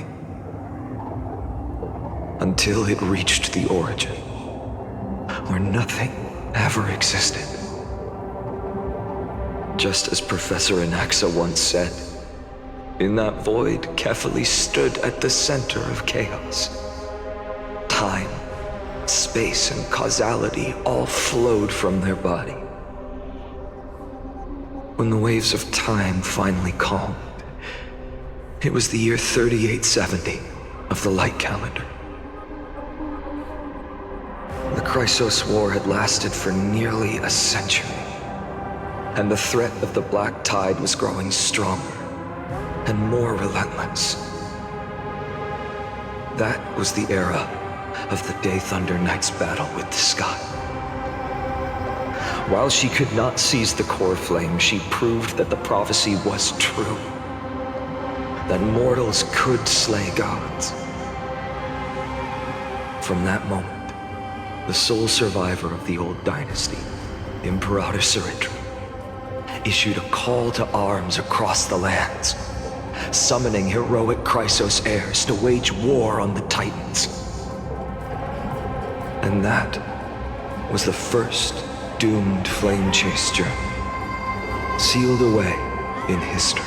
until it reached the origin, where nothing ever existed. Just as Professor Anaxa once said, in that void, Kefali stood at the center of chaos. Time, space, and causality all flowed from their body. When the waves of time finally calmed, it was the year 3870 of the light calendar. The Chrysos War had lasted for nearly a century, and the threat of the Black Tide was growing stronger and more relentless. That was the era of the Day Thunder Knight's battle with the sky. While she could not seize the core flame, she proved that the prophecy was true. That mortals could slay gods. From that moment, the sole survivor of the old dynasty, Imperator Ciridra, issued a call to arms across the lands, summoning heroic Chrysos heirs to wage war on the Titans. And that was the first doomed flame chase journey, sealed away in history.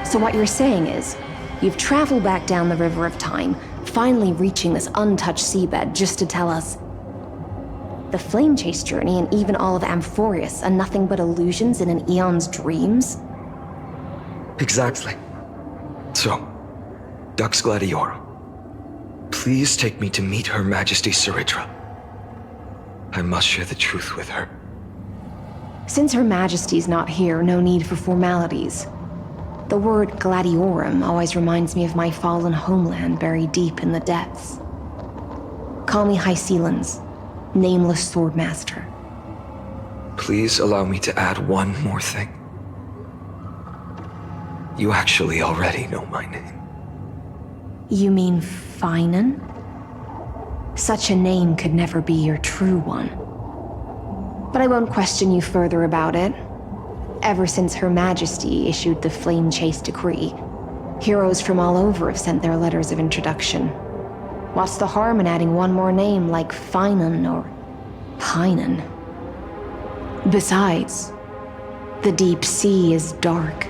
So what you're saying is, you've traveled back down the River of Time, finally reaching this untouched seabed just to tell us the flame chase journey and even all of Amphorius are nothing but illusions in an eon's dreams? Exactly. So, Dux Gladiorum, please take me to meet Her Majesty Ciridra. I must share the truth with her. Since Her Majesty's not here, no need for formalities. The word Gladiorum always reminds me of my fallen homeland buried deep in the depths. Call me High Sealans, nameless swordmaster. Please allow me to add one more thing. You actually already know my name. You mean Finan? Such a name could never be your true one. But I won't question you further about it. Ever since Her Majesty issued the Flame Chase Decree, heroes from all over have sent their letters of introduction. What's the harm in adding one more name like Finan or Pinan? Besides, the deep sea is dark.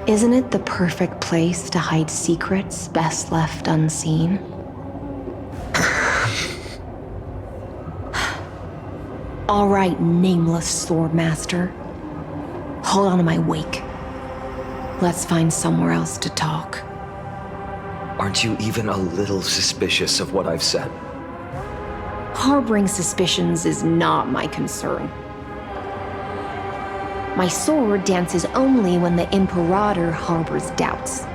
Isn't it the perfect place to hide secrets best left unseen? All right, nameless Swordmaster. Hold on to my wake. Let's find somewhere else to talk. Aren't you even a little suspicious of what I've said? Harboring suspicions is not my concern. My sword dances only when the Imperator harbors doubts.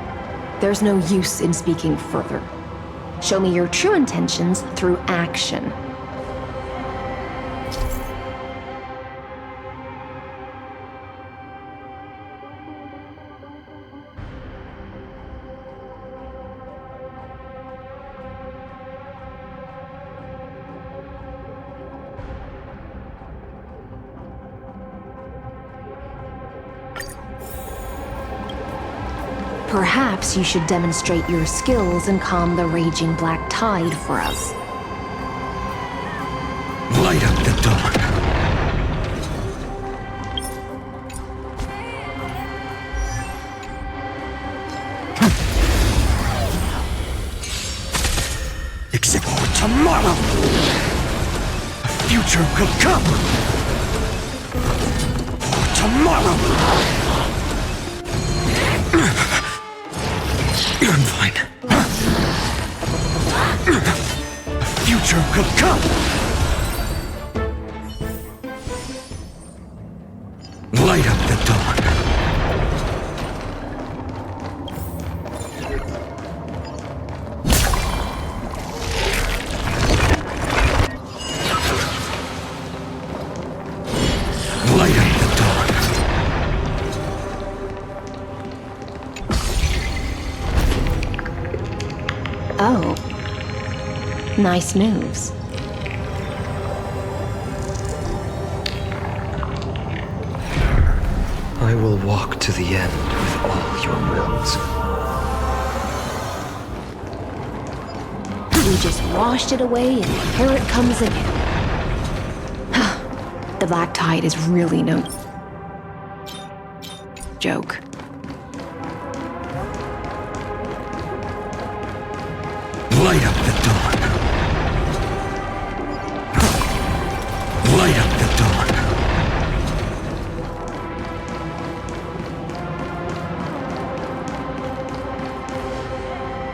There's no use in speaking further. Show me your true intentions through action. Perhaps you should demonstrate your skills and calm the raging black tide for us. Light up the dawn. Except for tomorrow, a future will come. For tomorrow. I'm fine. A future will come. Light up the dawn. Light up the dawn. Oh. Nice moves. I will walk to the end with all your wills. We just washed it away and here it comes again. The black tide is really no joke. Light up the dawn. Light up the dawn.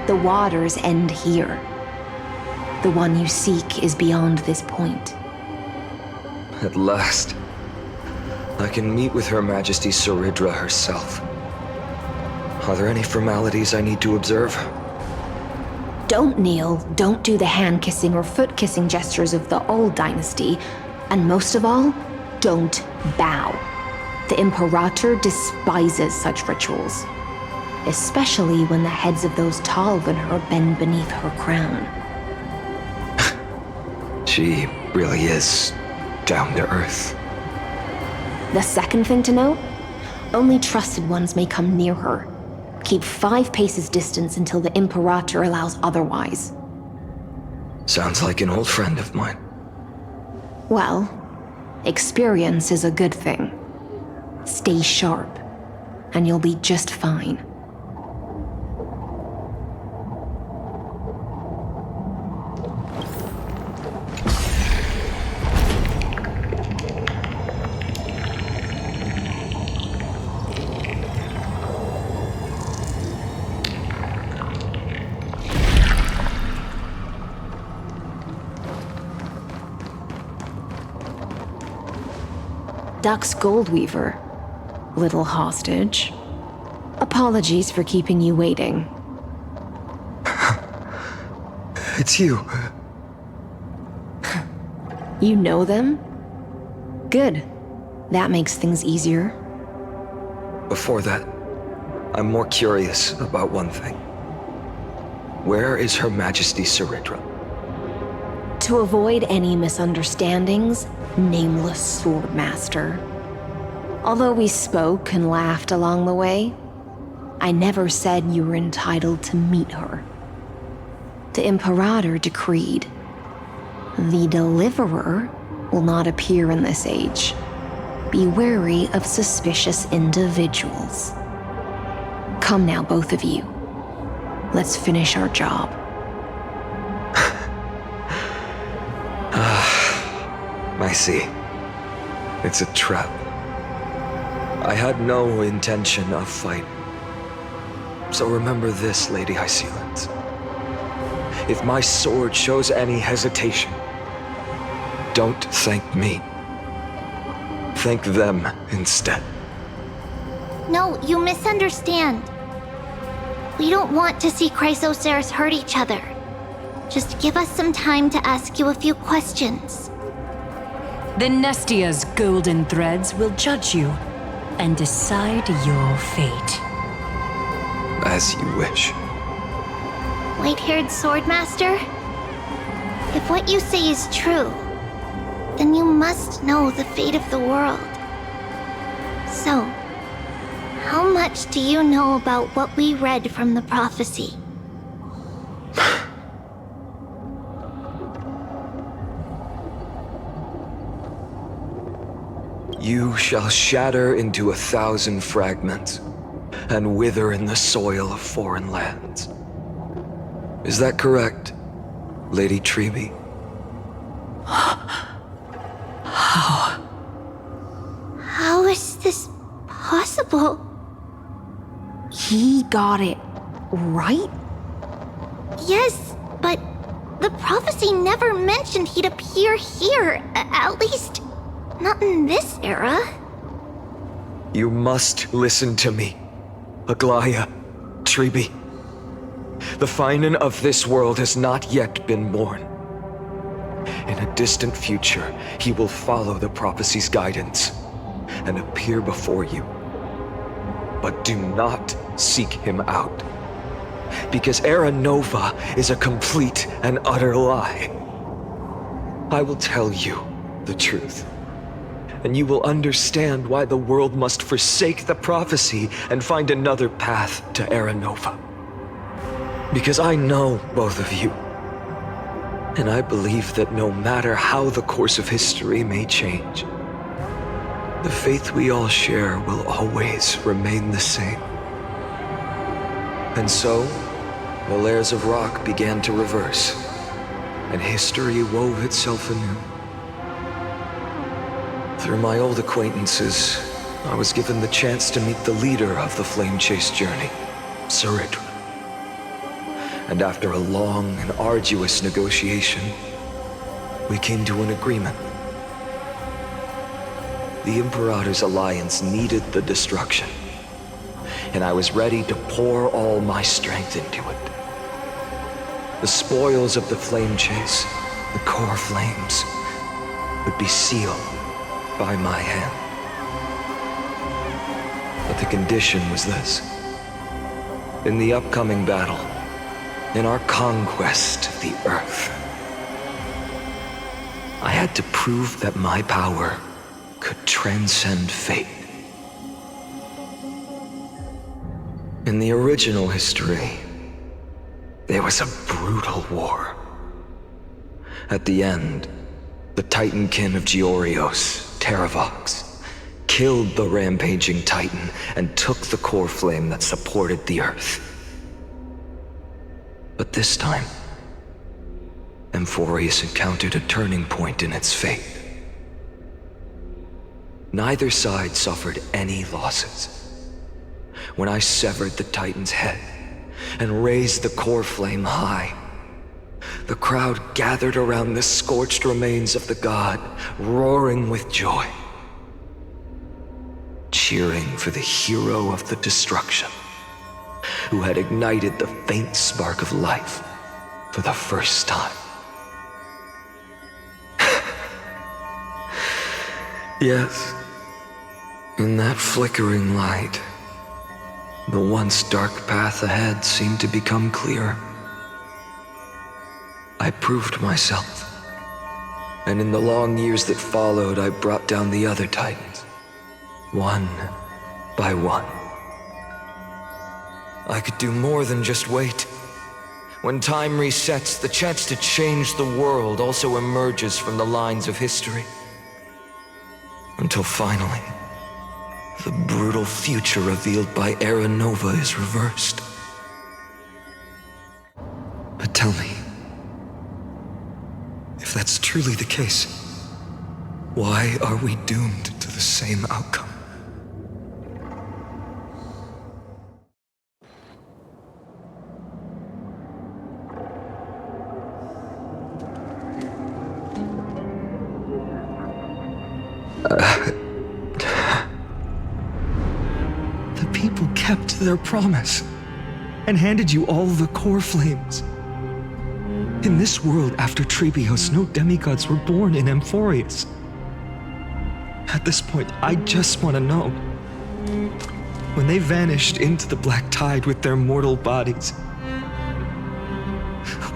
The waters end here. The one you seek is beyond this point. At last, I can meet with Her Majesty Saridra herself. Are there any formalities I need to observe? Don't kneel, don't do the hand-kissing or foot-kissing gestures of the old dynasty, and most of all, don't bow. The Imperator despises such rituals, especially when the heads of those taller than her bend beneath her crown. She really is down to earth. The second thing to note, only trusted ones may come near her. Keep 5 paces distance until the Imperator allows otherwise. Sounds like an old friend of mine. Well, experience is a good thing. Stay sharp, and you'll be just fine. Duck's Goldweaver, little hostage. Apologies for keeping you waiting. It's you. You know them? Good. That makes things easier. Before that, I'm more curious about one thing. Where is Her Majesty Saridra? To avoid any misunderstandings, nameless Swordmaster. Although we spoke and laughed along the way, I never said you were entitled to meet her. The Imperator decreed, the Deliverer will not appear in this age. Be wary of suspicious individuals. Come now, both of you. Let's finish our job. I see. It's a trap. I had no intention of fighting. So remember this, Lady Hysealand. If my sword shows any hesitation, don't thank me. Thank them instead. No, you misunderstand. We don't want to see Chrysoceres hurt each other. Just give us some time to ask you a few questions. The Nestia's golden threads will judge you and decide your fate. As you wish. White-haired swordmaster? If what you say is true, then you must know the fate of the world. So, how much do you know about what we read from the prophecy? You shall shatter into 1,000 fragments and wither in the soil of foreign lands. Is that correct, Lady Trebe? How is this possible? He got it right? Yes, but the prophecy never mentioned he'd appear here, at least not in this era. You must listen to me, Aglaya, Trebe. The Finan of this world has not yet been born. In a distant future, he will follow the prophecy's guidance and appear before you. But do not seek him out, because Era Nova is a complete and utter lie. I will tell you the truth, and you will understand why the world must forsake the prophecy and find another path to Era Nova. Because I know both of you, and I believe that no matter how the course of history may change, the faith we all share will always remain the same. And so, the layers of rock began to reverse, and history wove itself anew. Through my old acquaintances, I was given the chance to meet the leader of the Flame Chase journey, Saridra. And after a long and arduous negotiation, we came to an agreement. The Imperator's alliance needed the destruction, and I was ready to pour all my strength into it. The spoils of the Flame Chase, the core flames, would be sealed by my hand. But the condition was this. In the upcoming battle, in our conquest of the Earth, I had to prove that my power could transcend fate. In the original history, there was a brutal war. At the end, the Titankin of Georios, Terravox, killed the rampaging Titan and took the core flame that supported the Earth. But this time, Amphorius encountered a turning point in its fate. Neither side suffered any losses. When I severed the Titan's head and raised the core flame high, the crowd gathered around the scorched remains of the god, roaring with joy, cheering for the hero of the destruction, who had ignited the faint spark of life for the first time. Yes, in that flickering light, the once dark path ahead seemed to become clear. I proved myself, and in the long years that followed, I brought down the other Titans, one by one. I could do more than just wait. When time resets, the chance to change the world also emerges from the lines of history. Until finally, the brutal future revealed by Era Nova is reversed. But tell me, if that's truly the case, why are we doomed to the same outcome? The people kept their promise and handed you all the core flames. In this world after Trebios, no demigods were born in Amphorius. At this point, I just want to know. When they vanished into the black tide with their mortal bodies,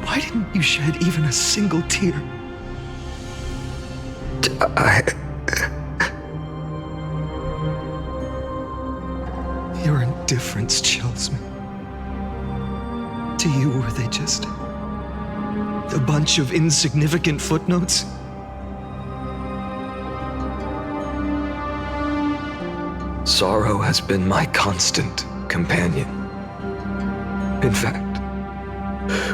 why didn't you shed even a single tear? Your indifference chills me. To you, were they just a bunch of insignificant footnotes? Sorrow has been my constant companion. In fact,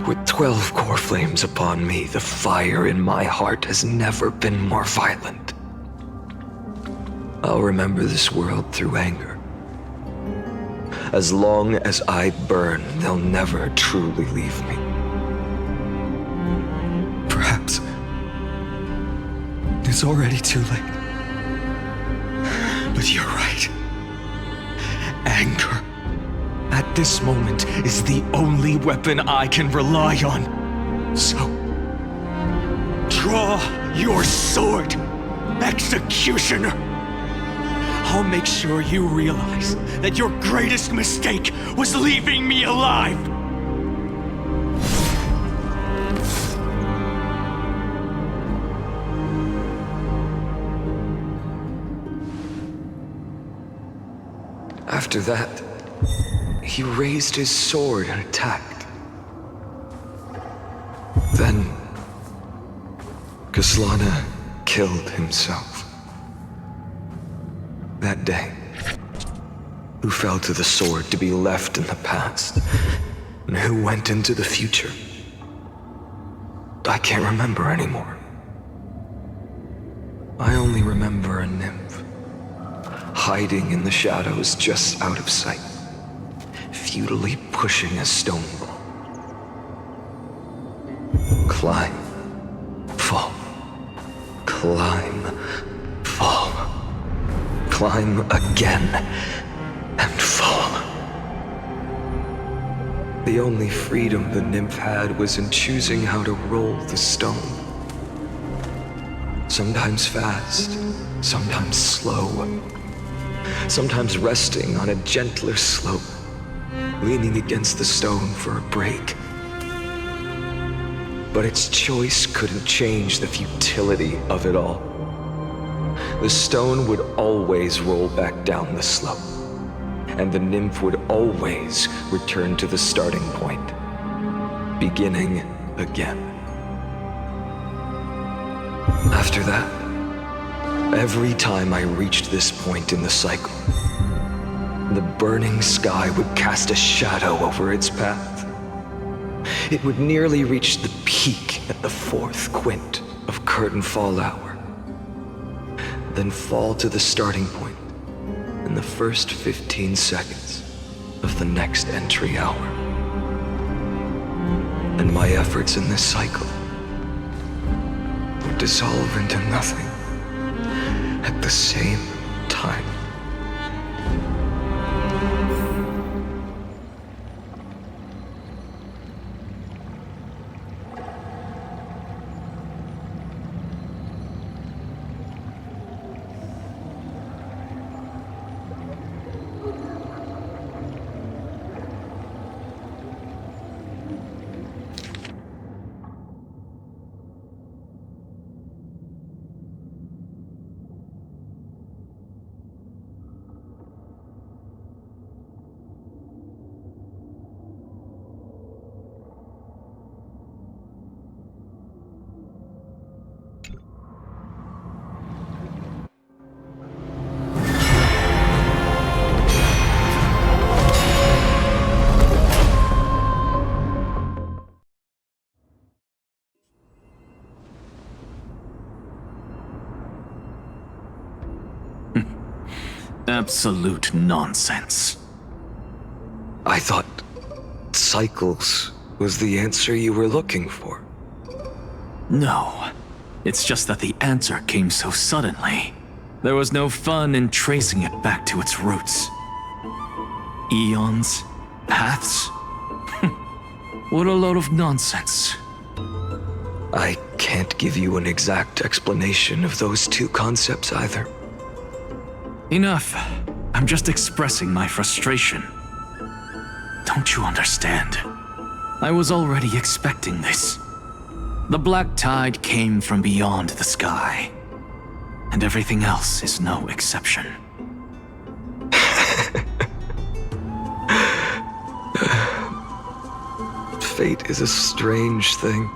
with 12 core flames upon me, the fire in my heart has never been more violent. I'll remember this world through anger. As long as I burn, they'll never truly leave me. Perhaps it's already too late. But you're right. Anger, at this moment, is the only weapon I can rely on. So, draw your sword, executioner! I'll make sure you realize that your greatest mistake was leaving me alive! After that, he raised his sword and attacked. Then, Kaslana killed himself. That day, who fell to the sword to be left in the past, and who went into the future, I can't remember anymore. I only remember a nymph, hiding in the shadows just out of sight, futilely pushing a stone ball. Climb, fall, climb, fall, climb again, and fall. The only freedom the nymph had was in choosing how to roll the stone. Sometimes fast, sometimes slow. Sometimes resting on a gentler slope, leaning against the stone for a break. But its choice couldn't change the futility of it all. The stone would always roll back down the slope, and the nymph would always return to the starting point, beginning again. After that, every time I reached this point in the cycle, the burning sky would cast a shadow over its path. It would nearly reach the peak at the 4th quint of curtain fall hour, then fall to the starting point in the first 15 seconds of the next entry hour. And my efforts in this cycle would dissolve into nothing at the same time. Absolute nonsense. I thought cycles was the answer you were looking for. No. It's just that the answer came so suddenly. There was no fun in tracing it back to its roots. Eons? Paths? What a load of nonsense. I can't give you an exact explanation of those two concepts either. Enough. I'm just expressing my frustration. Don't you understand? I was already expecting this. The black tide came from beyond the sky. And everything else is no exception. Fate is a strange thing.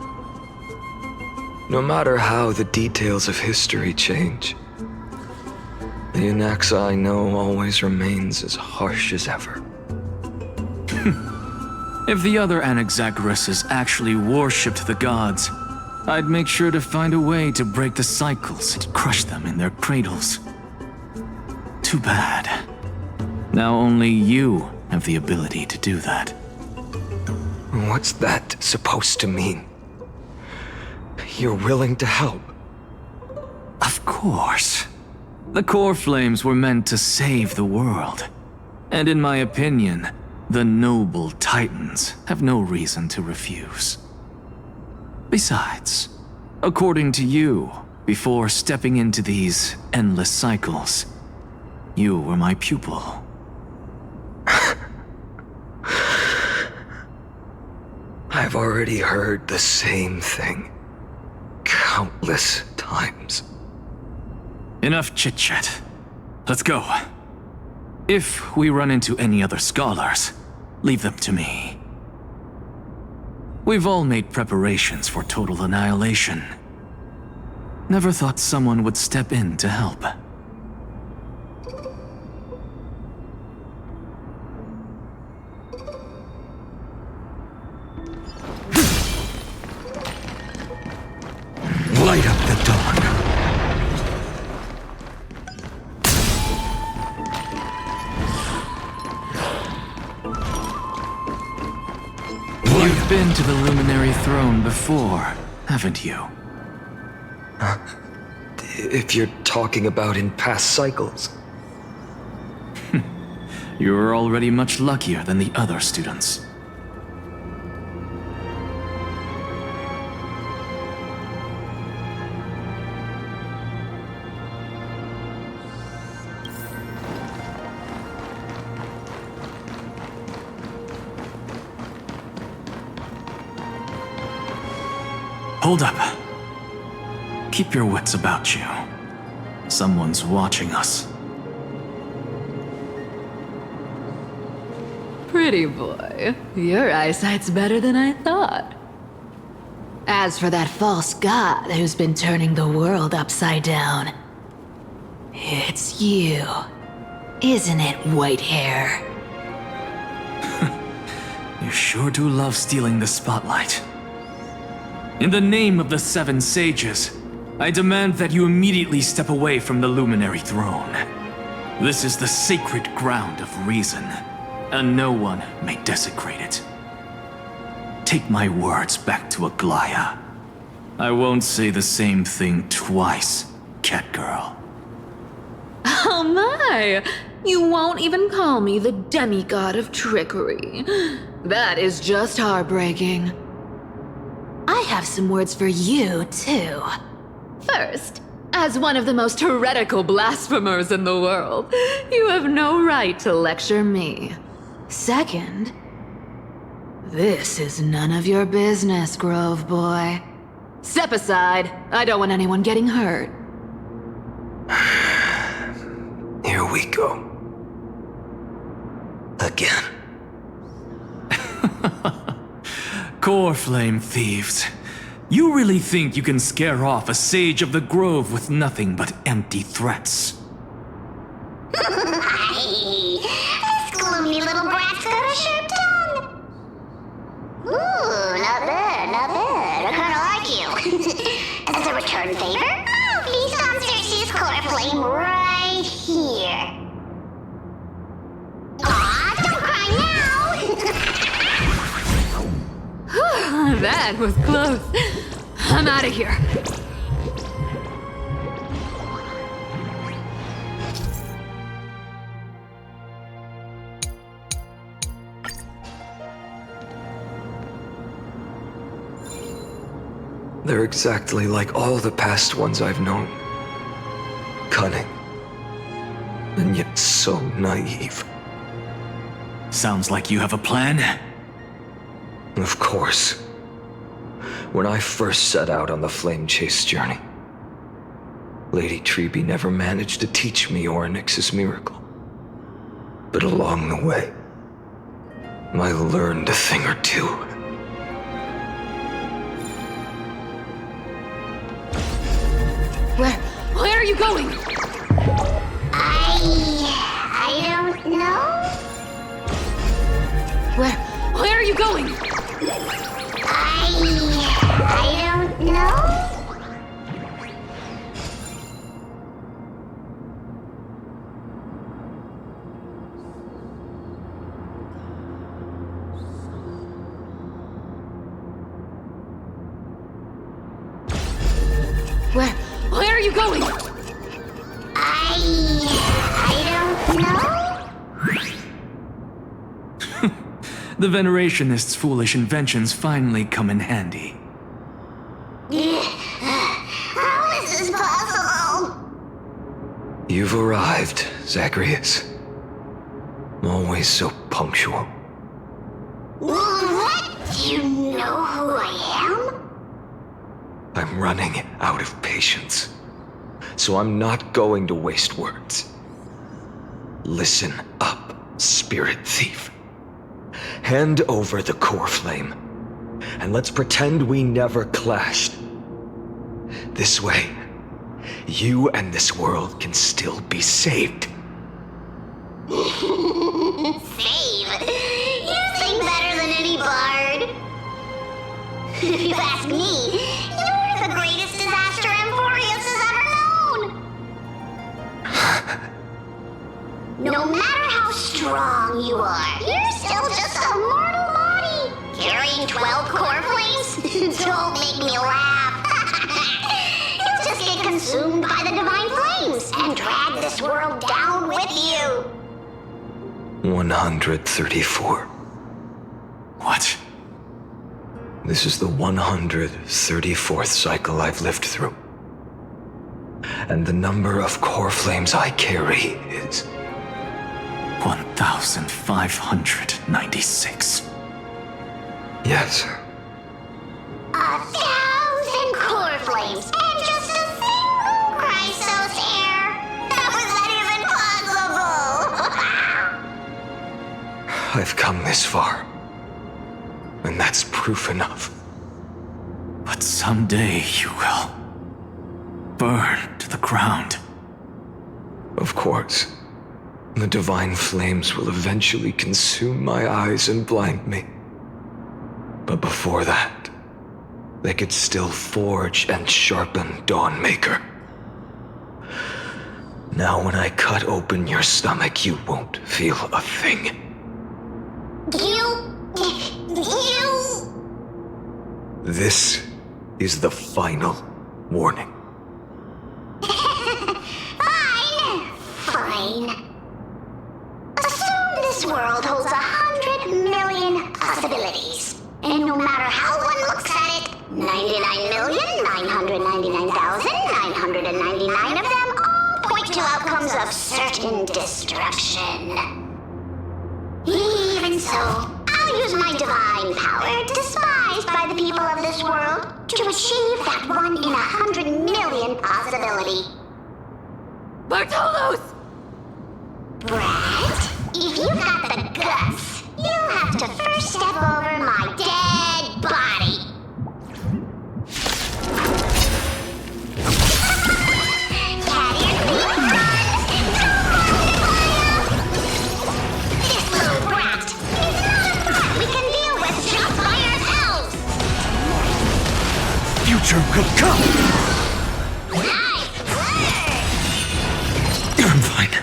No matter how the details of history change, the Anaxa I know always remains as harsh as ever. If the other Anaxagoras actually worshipped the gods, I'd make sure to find a way to break the cycles and crush them in their cradles. Too bad. Now only you have the ability to do that. What's that supposed to mean? You're willing to help? Of course. The core flames were meant to save the world. And in my opinion, the noble titans have no reason to refuse. Besides, according to you, before stepping into these endless cycles, you were my pupil. I've already heard the same thing countless times. Enough chit-chat. Let's go. If we run into any other scholars, leave them to me. We've all made preparations for total annihilation. Never thought someone would step in to help. Light up the dawn. You've been to the Luminary Throne before, haven't you? If you're talking about in past cycles. You were already much luckier than the other students. Hold up. Keep your wits about you. Someone's watching us. Pretty boy, your eyesight's better than I thought. As for that false god who's been turning the world upside down, it's you, isn't it, white hair? You sure do love stealing the spotlight. In the name of the Seven Sages, I demand that you immediately step away from the Luminary Throne. This is the sacred ground of reason, and no one may desecrate it. Take my words back to Aglaya. I won't say the same thing twice, Catgirl. Oh my! You won't even call me the demigod of trickery. That is just heartbreaking. I have some words for you, too. First, as one of the most heretical blasphemers in the world, you have no right to lecture me. Second, this is none of your business, Grove Boy. Step aside. I don't want anyone getting hurt. Here we go. Again. Core Flame thieves. You really think you can scare off a sage of the Grove with nothing but empty threats? This gloomy little brat's got a sharp tongue. Ooh, not bad, not bad. I kinda like you. As a return favor, please stop Cersei's core flame right here. That was close. I'm out of here. They're exactly like all the past ones I've known. Cunning. And yet so naive. Sounds like you have a plan? Of course. When I first set out on the flame chase journey, Lady Treby never managed to teach me Orynyx's miracle. But along the way, I learned a thing or two. Where are you going? I don't know. Where are you going? I don't know. Where are you going? I don't know. The Venerationists' foolish inventions finally come in handy. How is this possible? You've arrived, Zacharias. Always so punctual. What? Do you know who I am? I'm running out of patience. So I'm not going to waste words. Listen up, spirit thief. Hand over the core flame, and let's pretend we never clashed. This way, you and this world can still be saved. Save? You think better than any bard. If you ask me, you're the greatest disaster Amphorius has ever known. No matter how strong you are, you're still just a mortal body. Carrying 12 core flames? Don't make me laugh. You'll just get consumed by the divine flames and drag this world down with you. 134. What? This is the 134th cycle I've lived through. And the number of core flames I carry is 1,596. Yes. 1,000 core flames and just a single Chrysos hair. How is that even possible? I've come this far. And that's proof enough. But someday you will burn to the ground. Of course. The divine flames will eventually consume my eyes and blind me. But before that, they could still forge and sharpen Dawnmaker. Now when I cut open your stomach, you won't feel a thing. You... This is the final warning. Fine. Assume this world holds 100 million possibilities. And no matter how one looks at it, 99,999,999 of them all point to outcomes of certain destruction. Even so, I'll use my divine power, despised by the people of this world, to achieve that 1 in 100 million possibility. Bartolos! Brett, if you've got the guts, you'll have to first step over my dead body. Caddy and Queen, this little brat is not a threat we can deal with just by ourselves. Future will come! Nice work! I'm fine.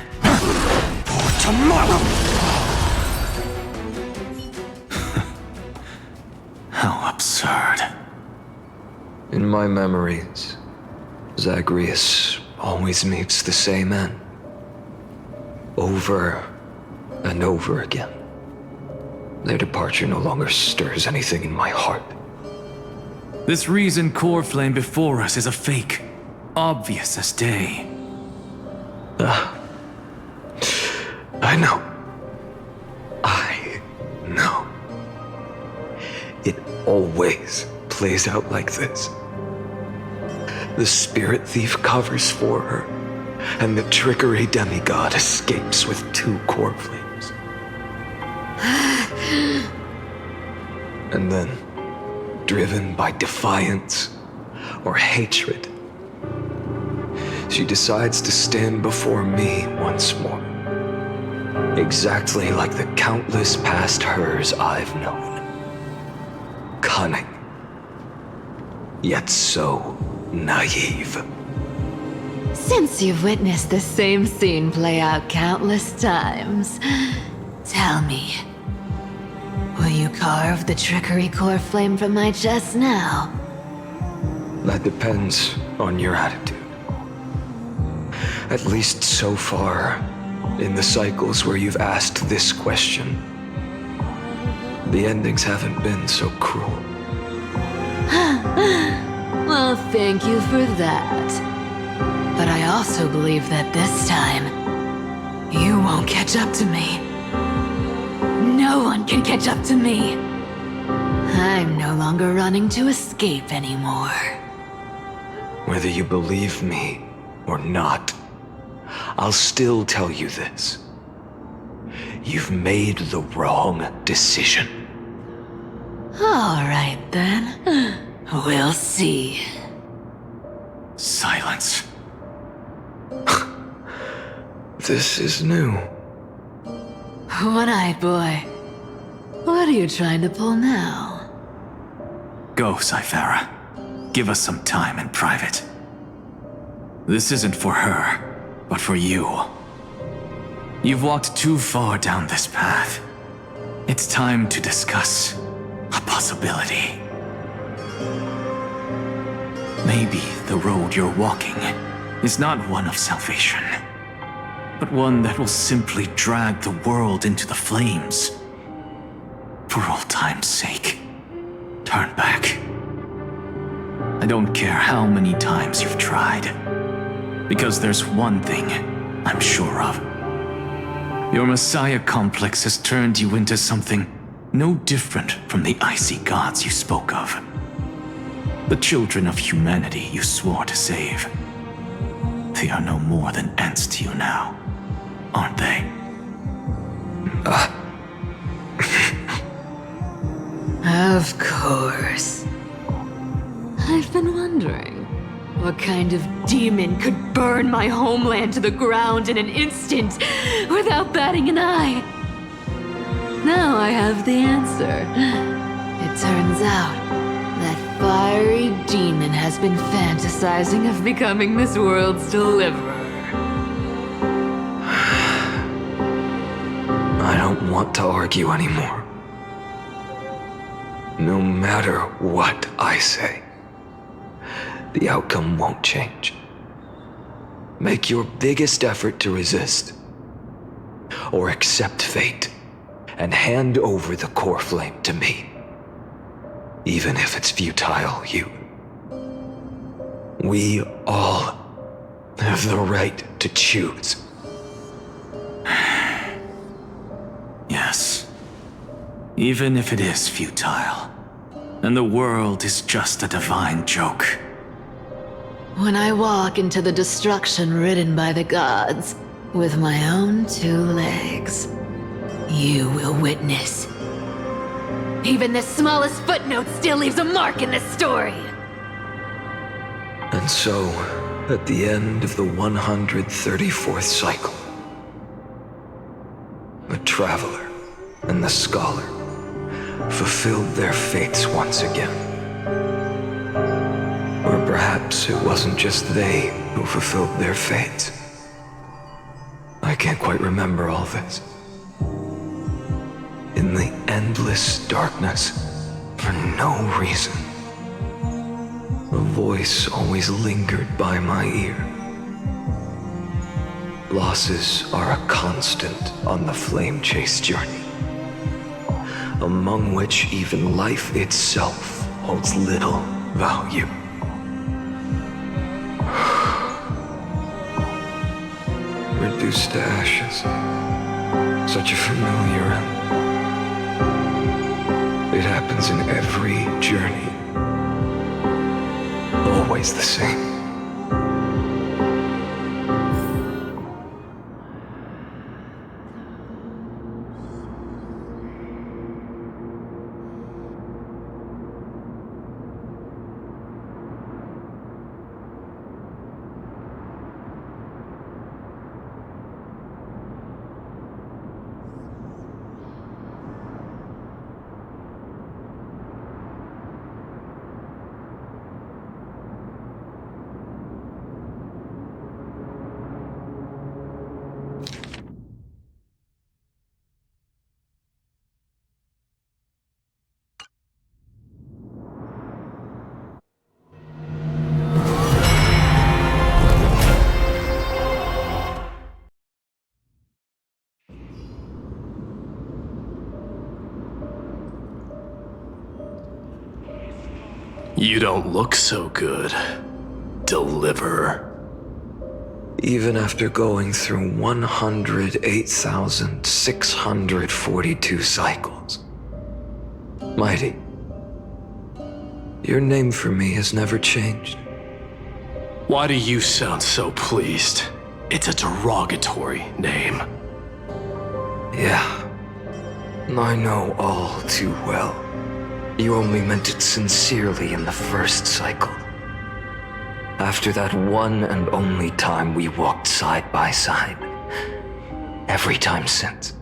For tomorrow! How absurd. In my memories, Zagreus always meets the same end. Over and over again. Their departure no longer stirs anything in my heart. This reason core flame before us is a fake, obvious as day. I know. I know. It always plays out like this. The spirit thief covers for her, and the trickery demigod escapes with 2 core flames. And then, driven by defiance or hatred, she decides to stand before me once more. Exactly like the countless past hers I've known. Cunning, yet so naive. Since you've witnessed the same scene play out countless times, tell me, will you carve the trickery core flame from my chest now? That depends on your attitude. At least so far, in the cycles where you've asked this question, the endings haven't been so cruel. Well, thank you for that. But I also believe that this time, you won't catch up to me. No one can catch up to me. I'm no longer running to escape anymore. Whether you believe me or not, I'll still tell you this. You've made the wrong decision. All right, then. We'll see. Silence. This is new. One-eyed boy. What are you trying to pull now? Go, Cyphera. Give us some time in private. This isn't for her, but for you. You've walked too far down this path. It's time to discuss a possibility. Maybe the road you're walking is not one of salvation, but one that will simply drag the world into the flames. For old time's sake, turn back. I don't care how many times you've tried, because there's one thing I'm sure of. Your Messiah complex has turned you into something no different from the icy gods you spoke of. The children of humanity you swore to save. They are no more than ants to you now, aren't they? Of course. I've been wondering, what kind of demon could burn my homeland to the ground in an instant without batting an eye? Now I have the answer. It turns out that fiery demon has been fantasizing of becoming this world's deliverer. I don't want to argue anymore. No matter what I say, the outcome won't change. Make your biggest effort to resist, or accept fate, and hand over the core flame to me. Even if it's futile, we all have the right to choose. Yes. Even if it is futile, and the world is just a divine joke. When I walk into the destruction ridden by the gods, with my own 2 legs, you will witness. Even the smallest footnote still leaves a mark in this story! And so, at the end of the 134th cycle, the Traveler and the Scholar fulfilled their fates once again. Or perhaps it wasn't just they who fulfilled their fates. I can't quite remember all this. In the endless darkness, for no reason, a voice always lingered by my ear. Losses are a constant on the flame chase journey, among which even life itself holds little value. Reduced to ashes, such a familiar end. It happens in every journey, always the same. You don't look so good, Deliverer. Even after going through 108,642 cycles. Mighty, your name for me has never changed. Why do you sound so pleased? It's a derogatory name. Yeah, I know all too well. You only meant it sincerely in the first cycle. After that one and only time we walked side by side. Every time since.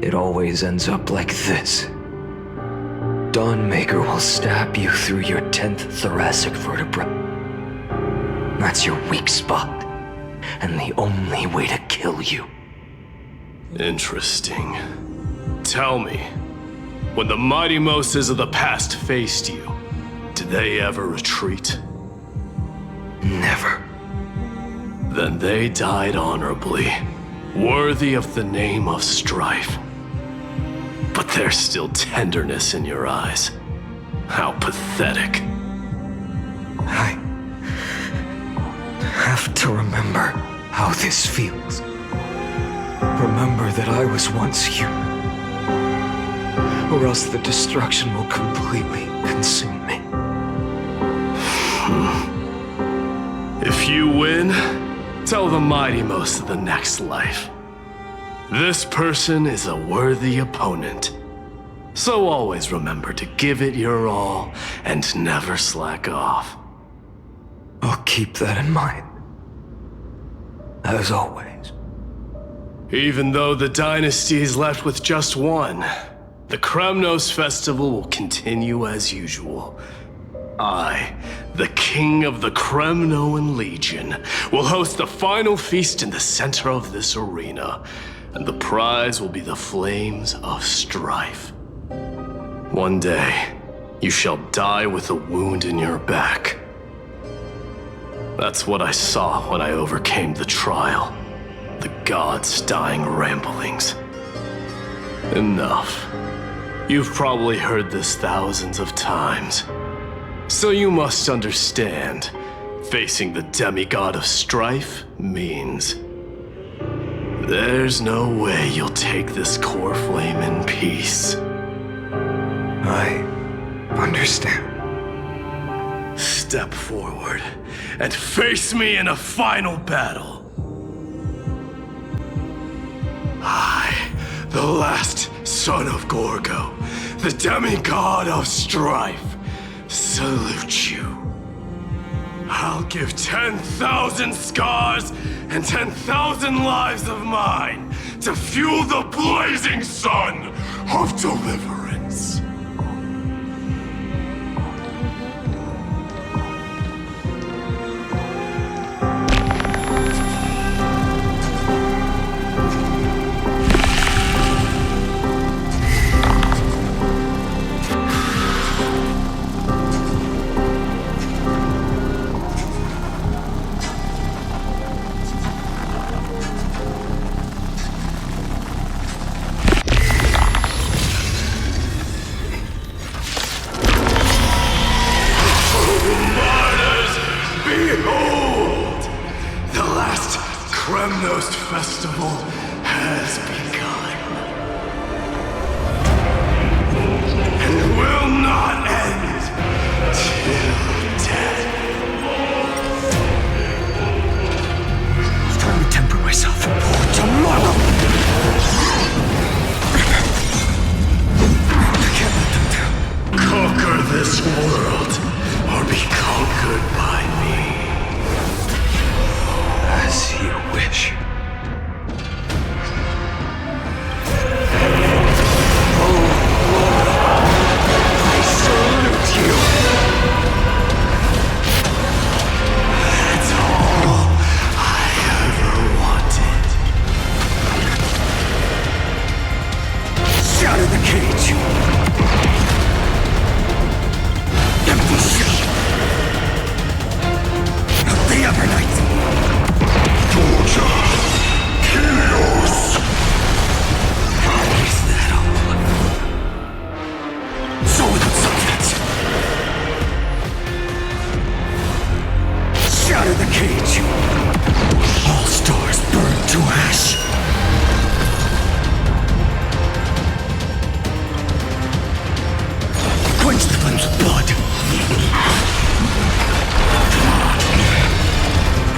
It always ends up like this. Dawnmaker will stab you through your 10th thoracic vertebra. That's your weak spot, and the only way to kill you. Interesting. Tell me, when the mighty Moses of the past faced you, did they ever retreat? Never. Then they died honorably, worthy of the name of strife. But there's still tenderness in your eyes. How pathetic. I have to remember how this feels. Remember that I was once human. Or else the destruction will completely consume me. If you win, tell the mighty most of the next life. This person is a worthy opponent. So always remember to give it your all and never slack off. I'll keep that in mind. As always. Even though the dynasty is left with just one, the Kremnos festival will continue as usual. I, the king of the Kremnoan Legion, will host the final feast in the center of this arena, and the prize will be the flames of strife. One day, you shall die with a wound in your back. That's what I saw when I overcame the trial. The gods' dying ramblings. Enough. You've probably heard this thousands of times. So you must understand, facing the demigod of strife means there's no way you'll take this core flame in peace. I understand. Step forward and face me in a final battle. I, the last son of Gorgo, the demigod of strife, salute you. I'll give 10,000 scars and 10,000 lives of mine to fuel the blazing sun of deliverance. Kremnos festival has begun. And will not end till death. I'm trying to temper myself for tomorrow. I can't let them down. Conquer this world, or be conquered by me. As you wish. I salute you. That's all I ever wanted. Shatter the cage. Empty shell of the Evernight. Torture. Chaos. Is that all? So without substance. Shatter the cage. All stars burn to ash. Quench the flames with blood.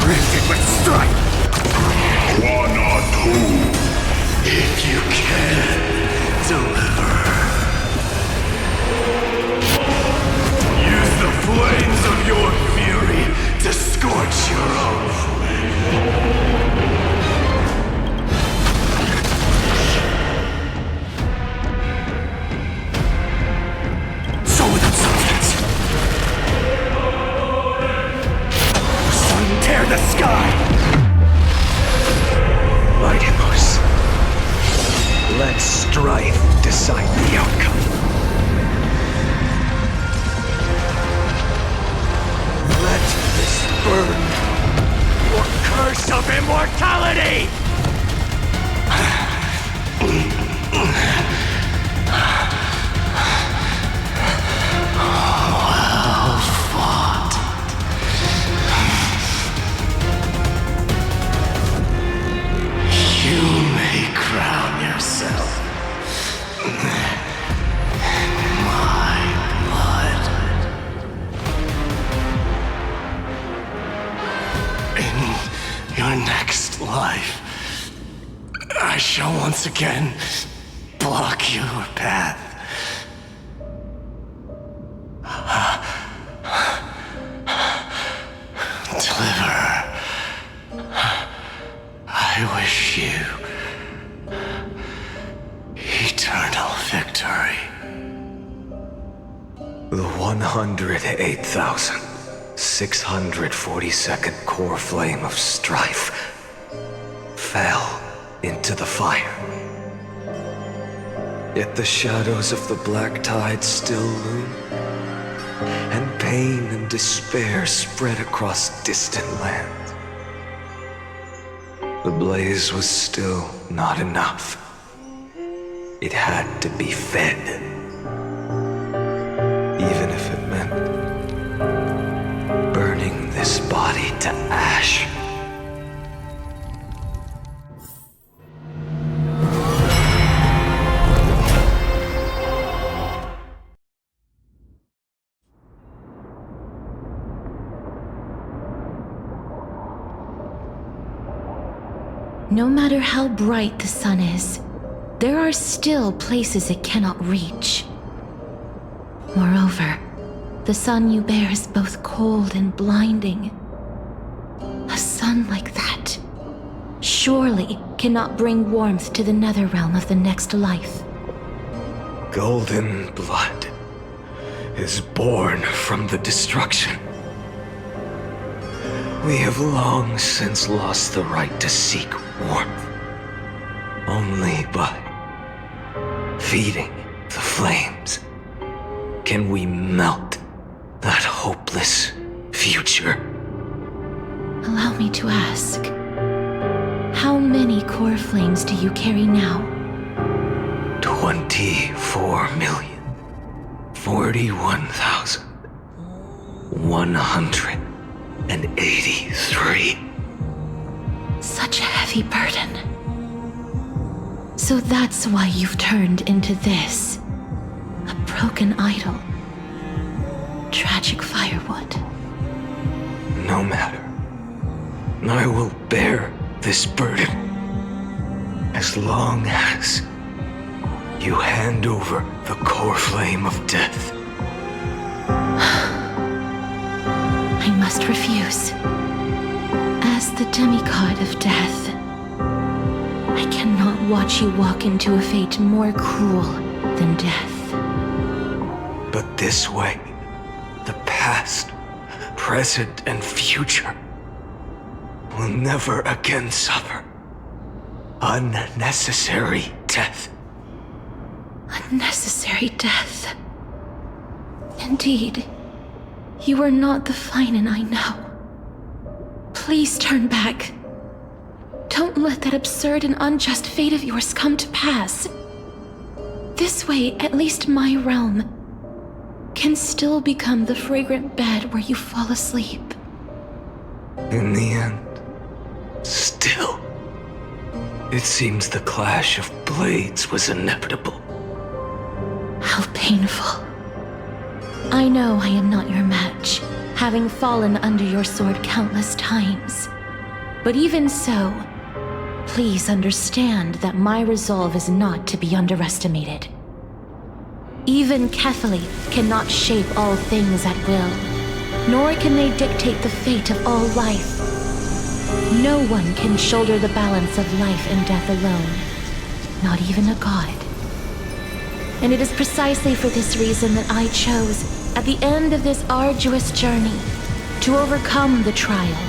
Brand it with strife. One or two, if you can deliver. Use the flames of your fury to scorch your own flame. So without substance. Sun tear the sky. Mightymost, let strife decide the outcome. Let this burn your curse of immortality! Well fought. You may crown yourself my blood. In your next life, I shall once again block your path. Deliver. I wish you eternal victory. The 108,642nd core flame of strife fell into the fire. Yet the shadows of the black tide still loom, and pain and despair spread across distant lands. The blaze was still not enough. It had to be fed. Even if it meant burning this body to ash. No matter how bright the sun is, there are still places it cannot reach. Moreover, the sun you bear is both cold and blinding. A sun like that surely cannot bring warmth to the nether realm of the next life. Golden blood is born from the destruction. We have long since lost the right to seek warmth. Only by feeding the flames can we melt that hopeless future. Allow me to ask, how many core flames do you carry now? 24,041,183. Such So that's why you've turned into this. A broken idol. Tragic firewood. No matter. I will bear this burden. As long as you hand over the core flame of death. I must refuse. As the demigod of death, I cannot watch you walk into a fate more cruel than death. But this way, the past, present, and future will never again suffer unnecessary death. Unnecessary death. Indeed, you are not the Finan I know. Please turn back. Don't let that absurd and unjust fate of yours come to pass. This way, at least my realm can still become the fragrant bed where you fall asleep. In the end, still, it seems the clash of blades was inevitable. How painful. I know I am not your match, having fallen under your sword countless times. But even so, please understand that my resolve is not to be underestimated. Even Kethali cannot shape all things at will, nor can they dictate the fate of all life. No one can shoulder the balance of life and death alone, not even a god. And it is precisely for this reason that I chose, at the end of this arduous journey, to overcome the trial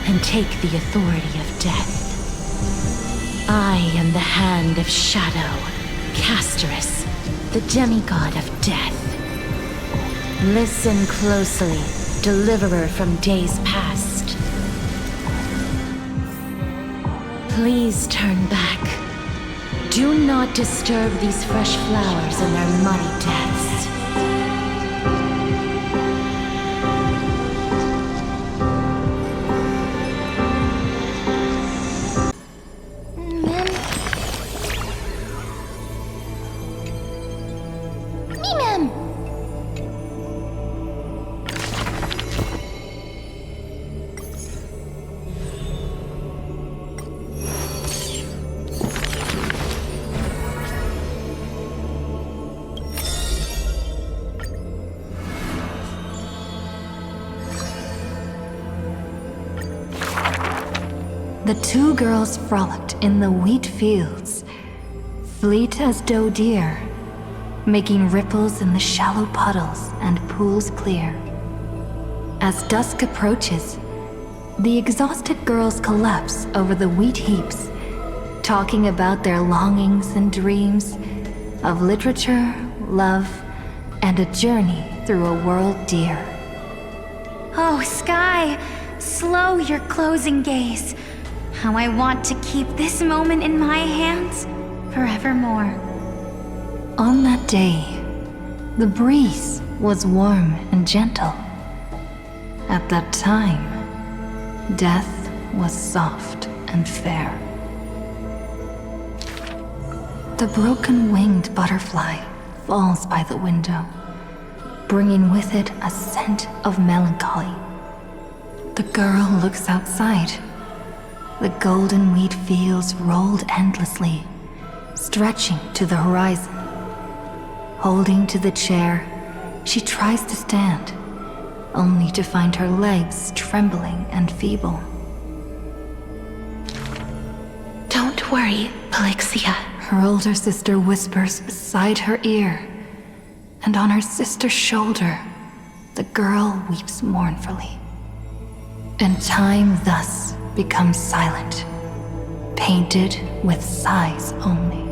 and take the authority of death. I am the Hand of Shadow, Casterus, the demigod of death. Listen closely, deliverer from days past. Please turn back. Do not disturb these fresh flowers in their muddy deaths. The two girls frolicked in the wheat fields, fleet as doe deer, making ripples in the shallow puddles and pools clear. As dusk approaches, the exhausted girls collapse over the wheat heaps, talking about their longings and dreams of literature, love, and a journey through a world dear. Oh, Sky, slow your closing gaze. How I want to keep this moment in my hands forevermore. On that day, the breeze was warm and gentle. At that time, death was soft and fair. The broken-winged butterfly falls by the window, bringing with it a scent of melancholy. The girl looks outside. The golden wheat fields rolled endlessly, stretching to the horizon. Holding to the chair, she tries to stand, only to find her legs trembling and feeble. Don't worry, Pelixia, her older sister whispers beside her ear, and on her sister's shoulder, the girl weeps mournfully. And time thus becomes silent, painted with sighs only.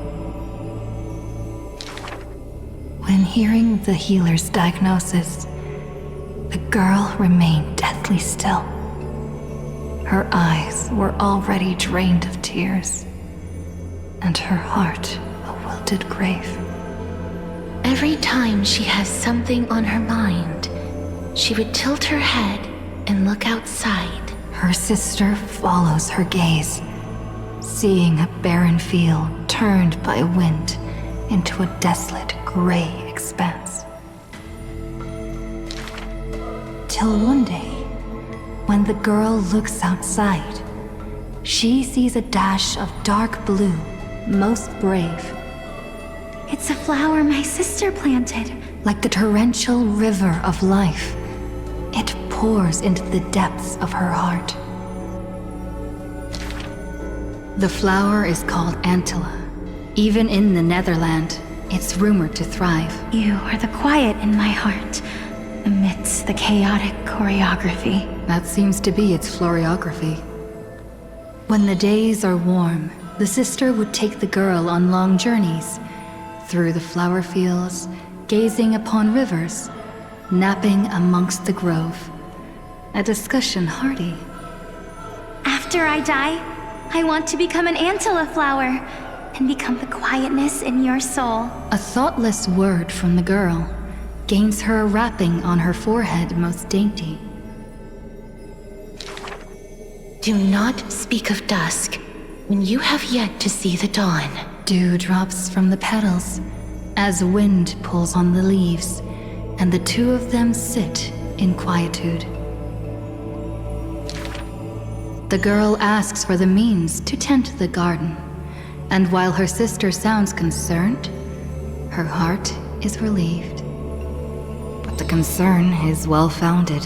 When hearing the healer's diagnosis, the girl remained deathly still. Her eyes were already drained of tears, and her heart a wilted grave. Every time she has something on her mind, she would tilt her head and look outside. Her sister follows her gaze, seeing a barren field turned by wind into a desolate gray expanse. Till one day, when the girl looks outside, she sees a dash of dark blue, most brave. It's a flower my sister planted. Like the torrential river of life, it pours into the depths of her heart. The flower is called Antilla. Even in the Netherland, it's rumored to thrive. You are the quiet in my heart, amidst the chaotic choreography. That seems to be its floriography. When the days are warm, the sister would take the girl on long journeys, through the flower fields, gazing upon rivers, napping amongst the grove. A discussion hearty. After I die, I want to become an Antilla flower and become the quietness in your soul. A thoughtless word from the girl gains her a wrapping on her forehead most dainty. Do not speak of dusk when you have yet to see the dawn. Dew drops from the petals as wind pulls on the leaves, and the two of them sit in quietude. The girl asks for the means to tend the garden, and while her sister sounds concerned, her heart is relieved. But the concern is well-founded.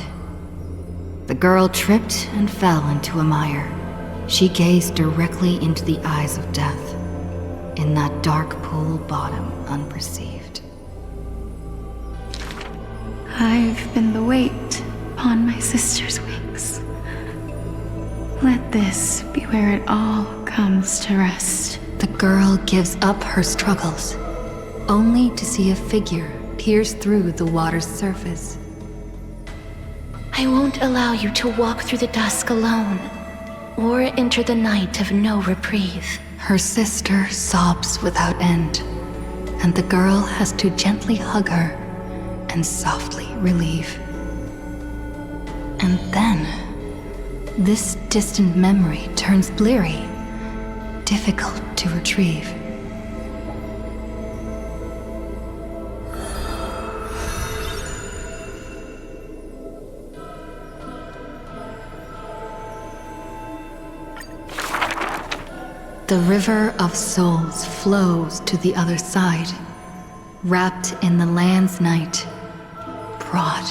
The girl tripped and fell into a mire. She gazed directly into the eyes of death, in that dark pool bottom unperceived. I've been the weight upon my sister's wings. Let this be where it all comes to rest. The girl gives up her struggles, only to see a figure pierce through the water's surface. I won't allow you to walk through the dusk alone, or enter the night of no reprieve. Her sister sobs without end, and the girl has to gently hug her and softly relieve. And then, this distant memory turns bleary, difficult to retrieve. The river of souls flows to the other side, wrapped in the land's night, broad.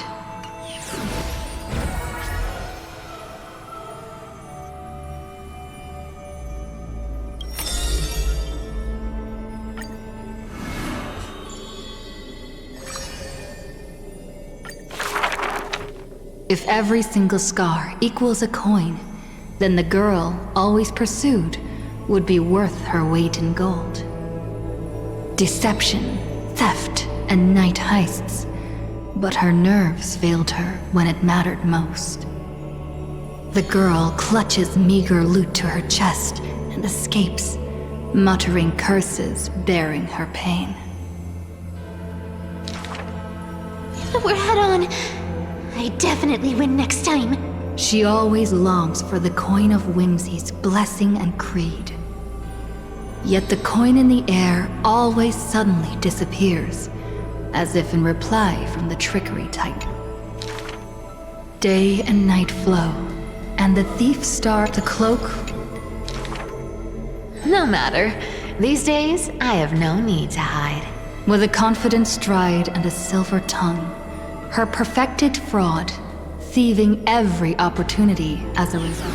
If every single scar equals a coin, then the girl, always pursued, would be worth her weight in gold. Deception, theft, and night heists, but her nerves failed her when it mattered most. The girl clutches meager loot to her chest and escapes, muttering curses bearing her pain. We're head on. I definitely win next time. She always longs for the coin of Whimsy's blessing and creed. Yet the coin in the air always suddenly disappears, as if in reply from the trickery type. Day and night flow, and the thief starts the cloak. No matter. These days, I have no need to hide. With a confident stride and a silver tongue, her perfected fraud, thieving every opportunity as a result.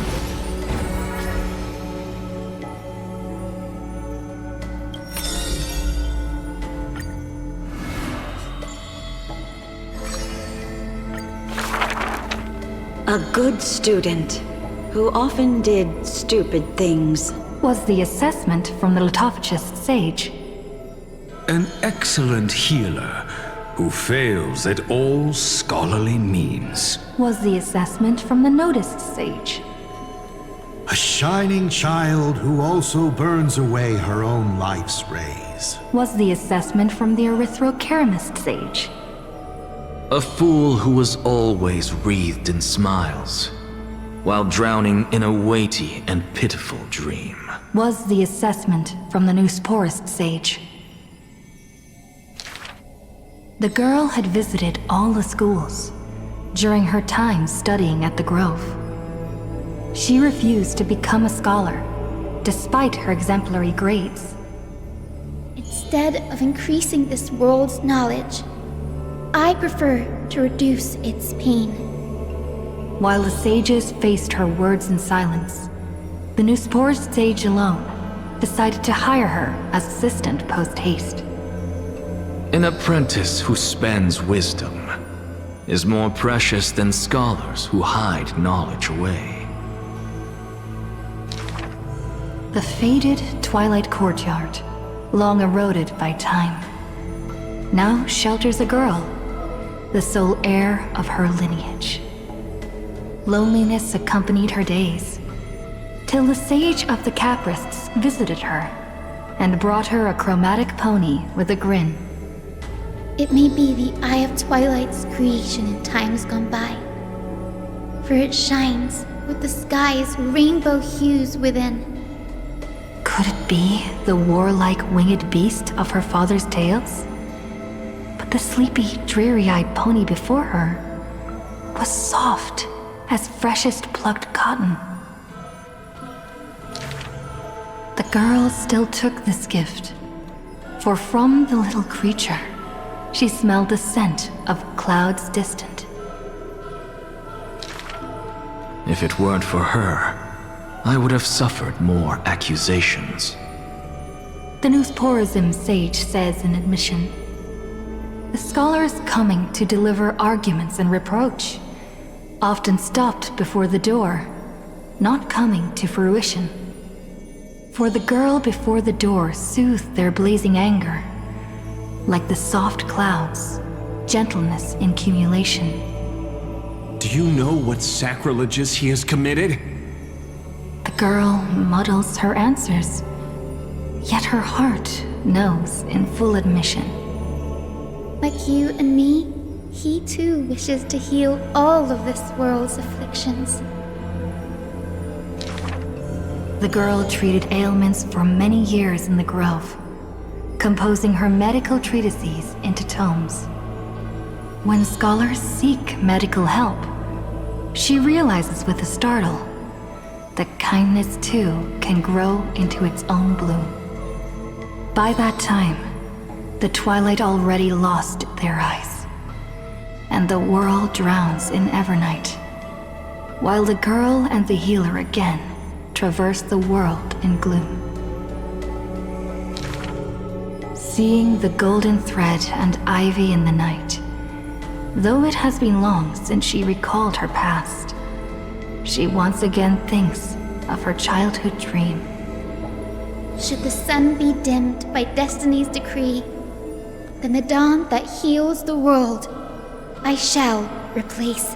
A good student, who often did stupid things. Was the assessment from the lithophagus sage. An excellent healer, who fails at all scholarly means. Was the assessment from the noticed sage. A shining child who also burns away her own life's rays. Was the assessment from the erythrokeramist sage. A fool who was always wreathed in smiles, while drowning in a weighty and pitiful dream. was the assessment from the Newsporist sage. The girl had visited all the schools during her time studying at the Grove. She refused to become a scholar, despite her exemplary grades. Instead of increasing this world's knowledge, I prefer to reduce its pain. While the sages faced her words in silence, the Newsporist sage alone decided to hire her as assistant post-haste. An apprentice who spends wisdom is more precious than scholars who hide knowledge away. The faded twilight courtyard, long eroded by time, now shelters a girl, the sole heir of her lineage. Loneliness accompanied her days, till the sage of the Caprists visited her and brought her a chromatic pony with a grin. It may be the Eye of Twilight's creation in times gone by, for it shines with the sky's rainbow hues within. Could it be the warlike winged beast of her father's tales? But the sleepy, dreary-eyed pony before her was soft as freshest plucked cotton. The girl still took this gift, for from the little creature, she smelled the scent of clouds distant. If it weren't for her, I would have suffered more accusations. The Newsporism sage says in admission, the scholar is coming to deliver arguments and reproach, often stopped before the door, not coming to fruition. For the girl before the door soothed their blazing anger, like the soft clouds, gentleness in cumulation. Do you know what sacrileges he has committed? The girl muddles her answers, yet her heart knows in full admission. Like you and me, he too wishes to heal all of this world's afflictions. The girl treated ailments for many years in the Grove, composing her medical treatises into tomes. When scholars seek medical help, she realizes with a startle that kindness too can grow into its own bloom. By that time, the twilight already lost their eyes, and the world drowns in evernight, while the girl and the healer again traverse the world in gloom. Seeing the golden thread and ivy in the night, though it has been long since she recalled her past, she once again thinks of her childhood dream. Should the sun be dimmed by destiny's decree, then the dawn that heals the world I shall replace.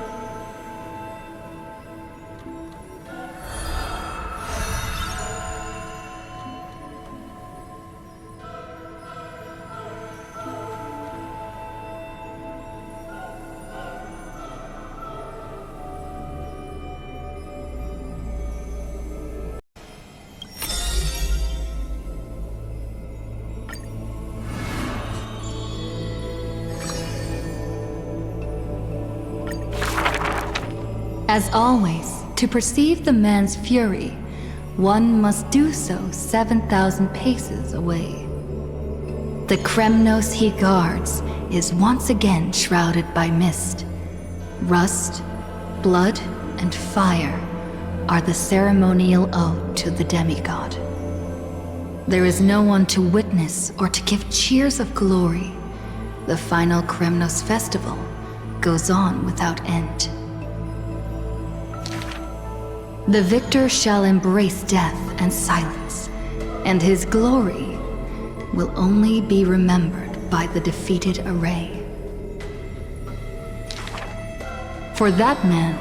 As always, to perceive the man's fury, one must do so 7,000 paces away. The Kremnos he guards is once again shrouded by mist. Rust, blood, and fire are the ceremonial ode to the demigod. There is no one to witness or to give cheers of glory. The final Kremnos festival goes on without end. The victor shall embrace death and silence, and his glory will only be remembered by the defeated array. For that man,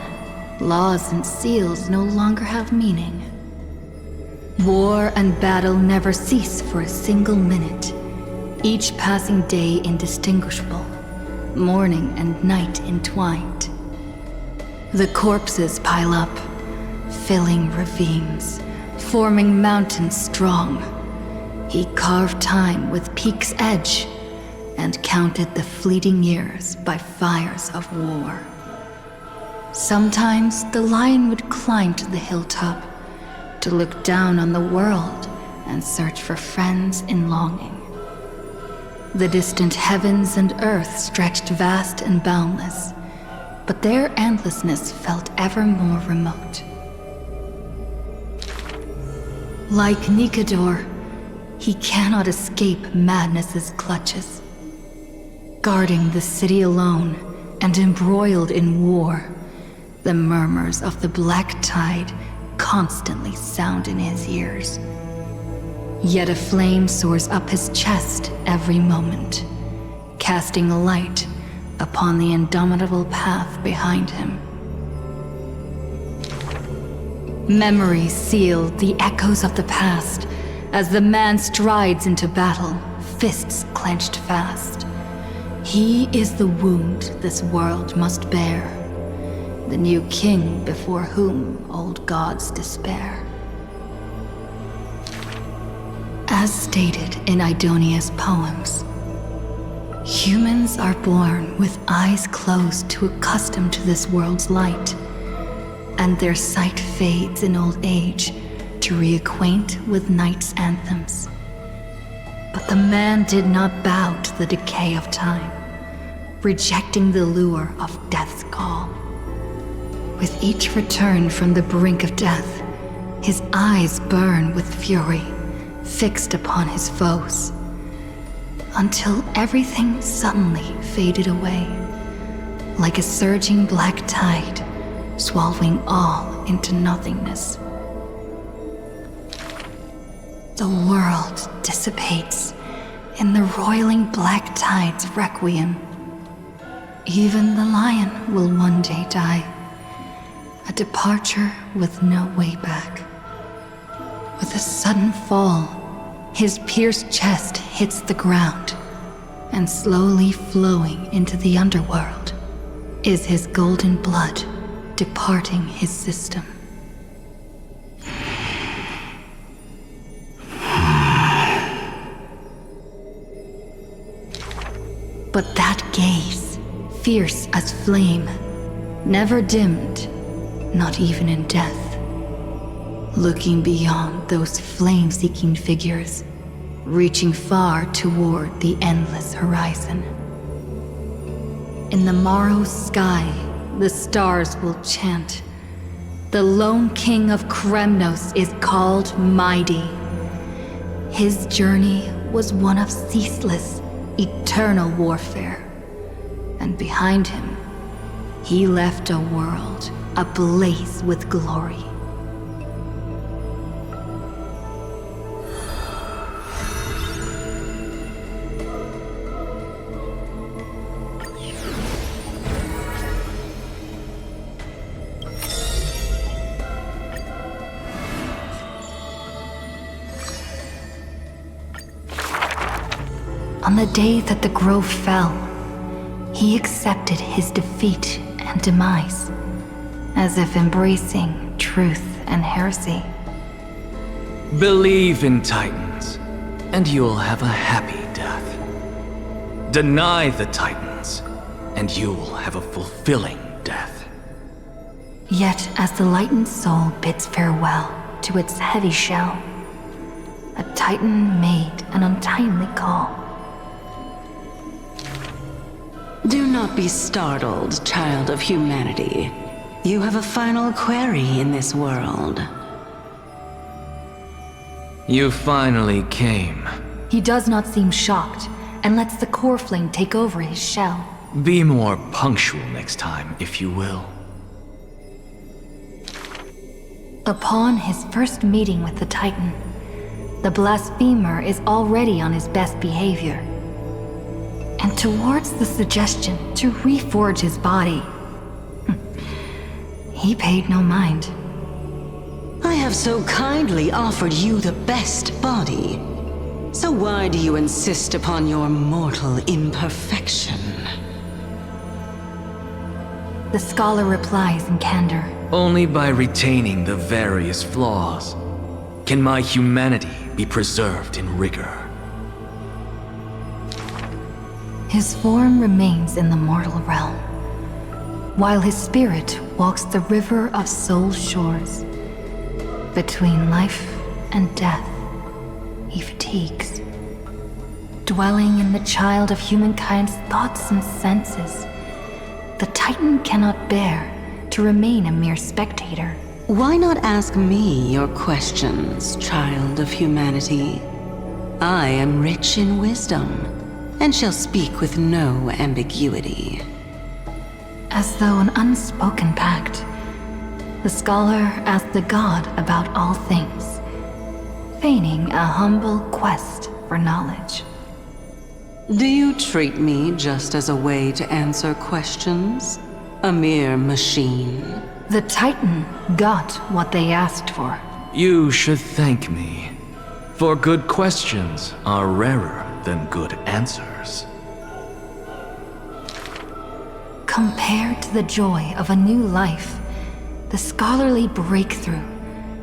laws and seals no longer have meaning. War and battle never cease for a single minute, each passing day indistinguishable, morning and night entwined. The corpses pile up, filling ravines, forming mountains strong. He carved time with peak's edge and counted the fleeting years by fires of war. Sometimes the lion would climb to the hilltop to look down on the world and search for friends in longing. The distant heavens and earth stretched vast and boundless, but their endlessness felt ever more remote. Like Nikador, he cannot escape madness's clutches. Guarding the city alone and embroiled in war, the murmurs of the black tide constantly sound in his ears. Yet a flame soars up his chest every moment, casting a light upon the indomitable path behind him. Memories seal the echoes of the past as the man strides into battle, fists clenched fast. He is the wound this world must bear, the new king before whom old gods despair. As stated in Idonia's poems, humans are born with eyes closed to accustom to this world's light, and their sight fades in old age to reacquaint with night's anthems. But the man did not bow to the decay of time, rejecting the lure of death's call. With each return from the brink of death, his eyes burn with fury, fixed upon his foes, until everything suddenly faded away, like a surging black tide, swallowing all into nothingness. The world dissipates in the roiling black tide's requiem. Even the lion will one day die, a departure with no way back. With a sudden fall, his pierced chest hits the ground, and slowly flowing into the underworld is his golden blood departing his system. But that gaze, fierce as flame, never dimmed, not even in death. Looking beyond those flame-seeking figures, reaching far toward the endless horizon. In the morrow's sky, the stars will chant. The lone king of Kremnos is called Mighty. His journey was one of ceaseless, eternal warfare. And behind him, he left a world ablaze with glory. On the day that the grove fell, he accepted his defeat and demise, as if embracing truth and heresy. Believe in Titans, and you'll have a happy death. Deny the Titans, and you'll have a fulfilling death. Yet as the lightened soul bids farewell to its heavy shell, a Titan made an untimely call. Do not be startled, child of humanity. You have a final query in this world. You finally came. He does not seem shocked, and lets the core flame take over his shell. Be more punctual next time, if you will. Upon his first meeting with the Titan, the blasphemer is already on his best behavior. And towards the suggestion to reforge his body, he paid no mind. I have so kindly offered you the best body. So why do you insist upon your mortal imperfection? The scholar replies in candor. Only by retaining the various flaws. can my humanity be preserved in rigor? His form remains in the mortal realm, while his spirit walks the river of soul shores. Between life and death, he fatigues, dwelling in the child of humankind's thoughts and senses. The Titan cannot bear to remain a mere spectator. Why not ask me your questions, child of humanity? I am rich in wisdom, and shall speak with no ambiguity. As though an unspoken pact, the scholar asked the god about all things, feigning a humble quest for knowledge. Do you treat me just as a way to answer questions? A mere machine? The Titan got what they asked for. You should thank me, for good questions are rarer than good answers. Compared to the joy of a new life, the scholarly breakthrough,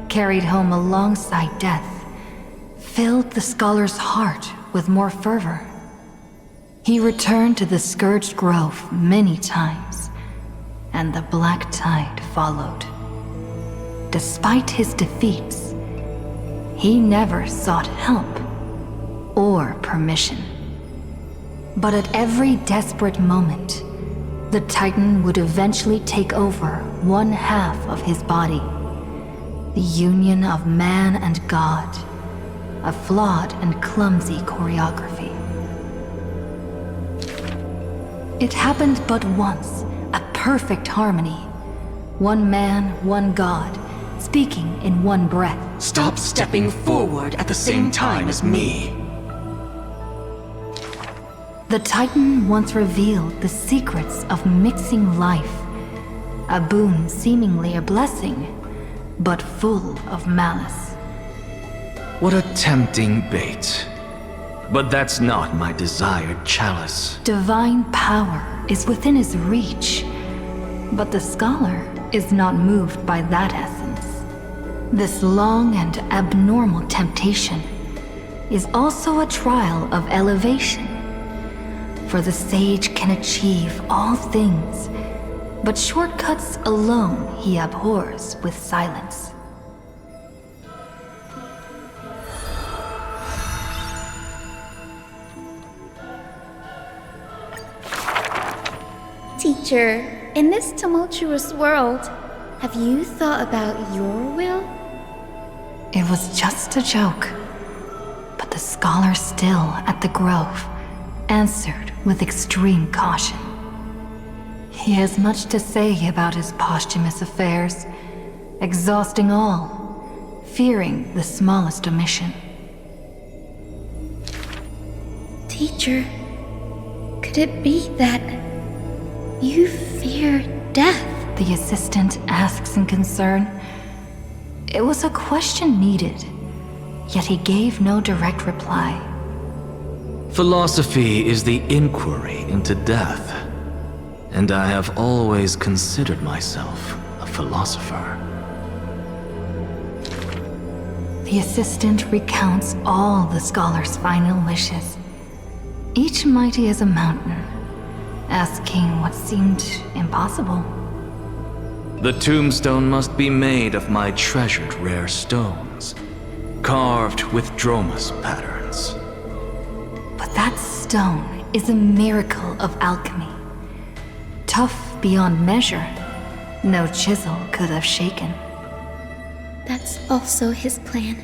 carried home alongside death, filled the scholar's heart with more fervor. He returned to the Scourged Grove many times, and the black tide followed. Despite his defeats, he never sought help or permission. But at every desperate moment, the Titan would eventually take over one half of his body. The union of man and God, a flawed and clumsy choreography. It happened but once, a perfect harmony. One man, one God, speaking in one breath. Stop stepping forward at the same time as me. The Titan once revealed the secrets of mixing life, a boon seemingly a blessing, but full of malice. What a tempting bait. But that's not my desired chalice. Divine power is within his reach, but the scholar is not moved by that essence. This long and abnormal temptation is also a trial of elevation. For the sage can achieve all things, but shortcuts alone he abhors with silence. Teacher, in this tumultuous world, have you thought about your will? It was just a joke, but the scholar still at the grove answered with extreme caution. He has much to say about his posthumous affairs, exhausting all, fearing the smallest omission. Teacher, could it be that you fear death? The assistant asks in concern. It was a question needed, yet he gave no direct reply. Philosophy is the inquiry into death, and I have always considered myself a philosopher. The assistant recounts all the scholar's final wishes, each mighty as a mountain, asking what seemed impossible. The tombstone must be made of my treasured rare stones, carved with Dromus patterns. But that stone is a miracle of alchemy. Tough beyond measure, no chisel could have shaken. That's also his plan.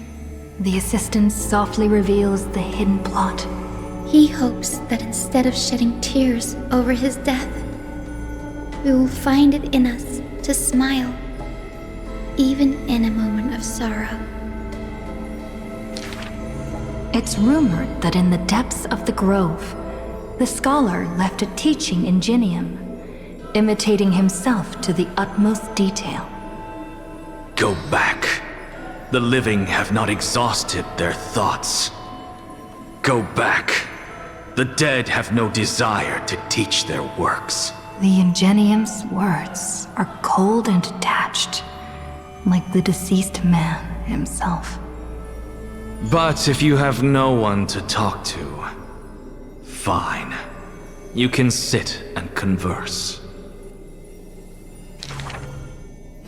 The assistant softly reveals the hidden plot. He hopes that instead of shedding tears over his death, we will find it in us to smile, even in a moment of sorrow. It's rumored that in the depths of the grove, the scholar left a teaching ingenium, imitating himself to the utmost detail. Go back. The living have not exhausted their thoughts. Go back. The dead have no desire to teach their works. The ingenium's words are cold and detached, like the deceased man himself. But if you have no one to talk to, fine. You can sit and converse.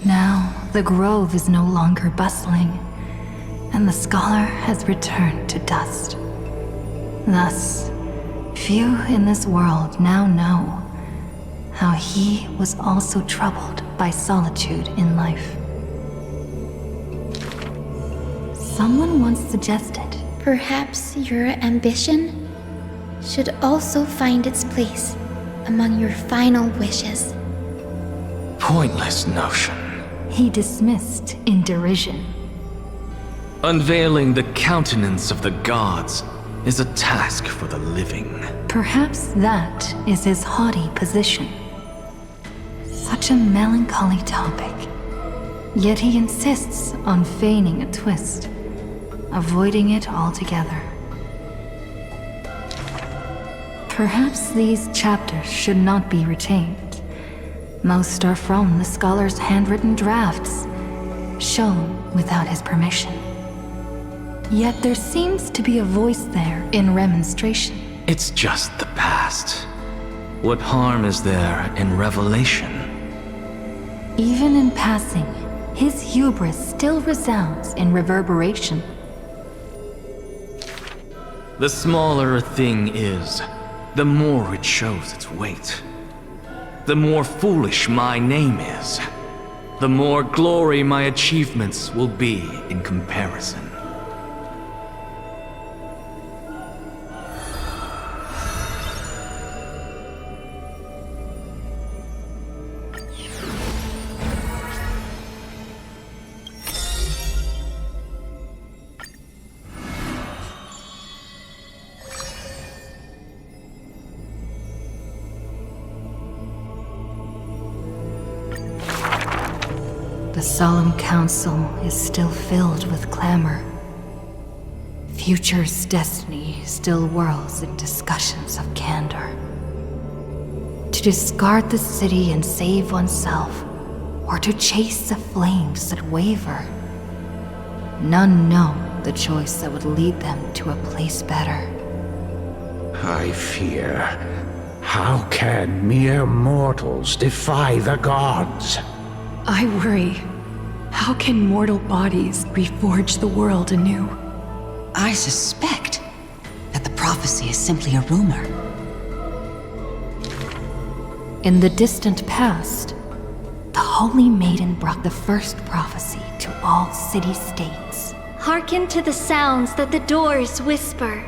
Now, the grove is no longer bustling, and the scholar has returned to dust. Thus, few in this world now know how he was also troubled by solitude in life. Someone once suggested, perhaps your ambition should also find its place among your final wishes. Pointless notion. He dismissed in derision. Unveiling the countenance of the gods is a task for the living. Perhaps that is his haughty position. Such a melancholy topic. Yet he insists on feigning a twist, avoiding it altogether. Perhaps these chapters should not be retained. Most are from the scholar's handwritten drafts, shown without his permission. Yet there seems to be a voice there in remonstration. It's just the past. What harm is there in revelation? Even in passing, his hubris still resounds in reverberation. The smaller a thing is, the more it shows its weight. The more foolish my name is, the more glory my achievements will be in comparison. The solemn council is still filled with clamor. Future's destiny still whirls in discussions of candor. To discard the city and save oneself, or to chase the flames that waver. None know the choice that would lead them to a place better. I fear. How can mere mortals defy the gods? I worry. How can mortal bodies reforge the world anew? I suspect that the prophecy is simply a rumor. In the distant past, the Holy Maiden brought the first prophecy to all city-states. Hearken to the sounds that the doors whisper.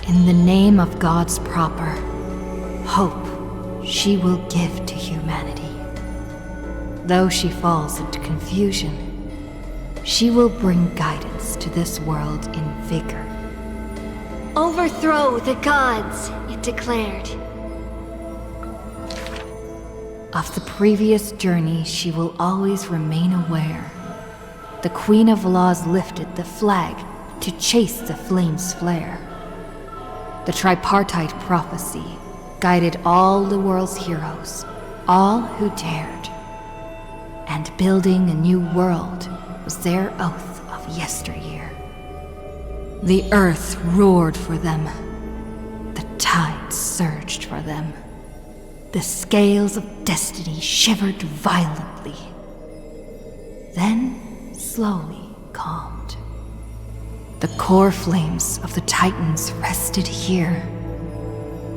In the name of God's proper, hope she will give to humanity. Though she falls into confusion, she will bring guidance to this world in vigor. Overthrow the gods, it declared. Of the previous journey, she will always remain aware. The Queen of Laws lifted the flag to chase the flames' flare. The tripartite prophecy guided all the world's heroes, all who dared. And building a new world was their oath of yesteryear. The earth roared for them. The tides surged for them. The scales of destiny shivered violently. Then slowly calmed. The core flames of the Titans rested here,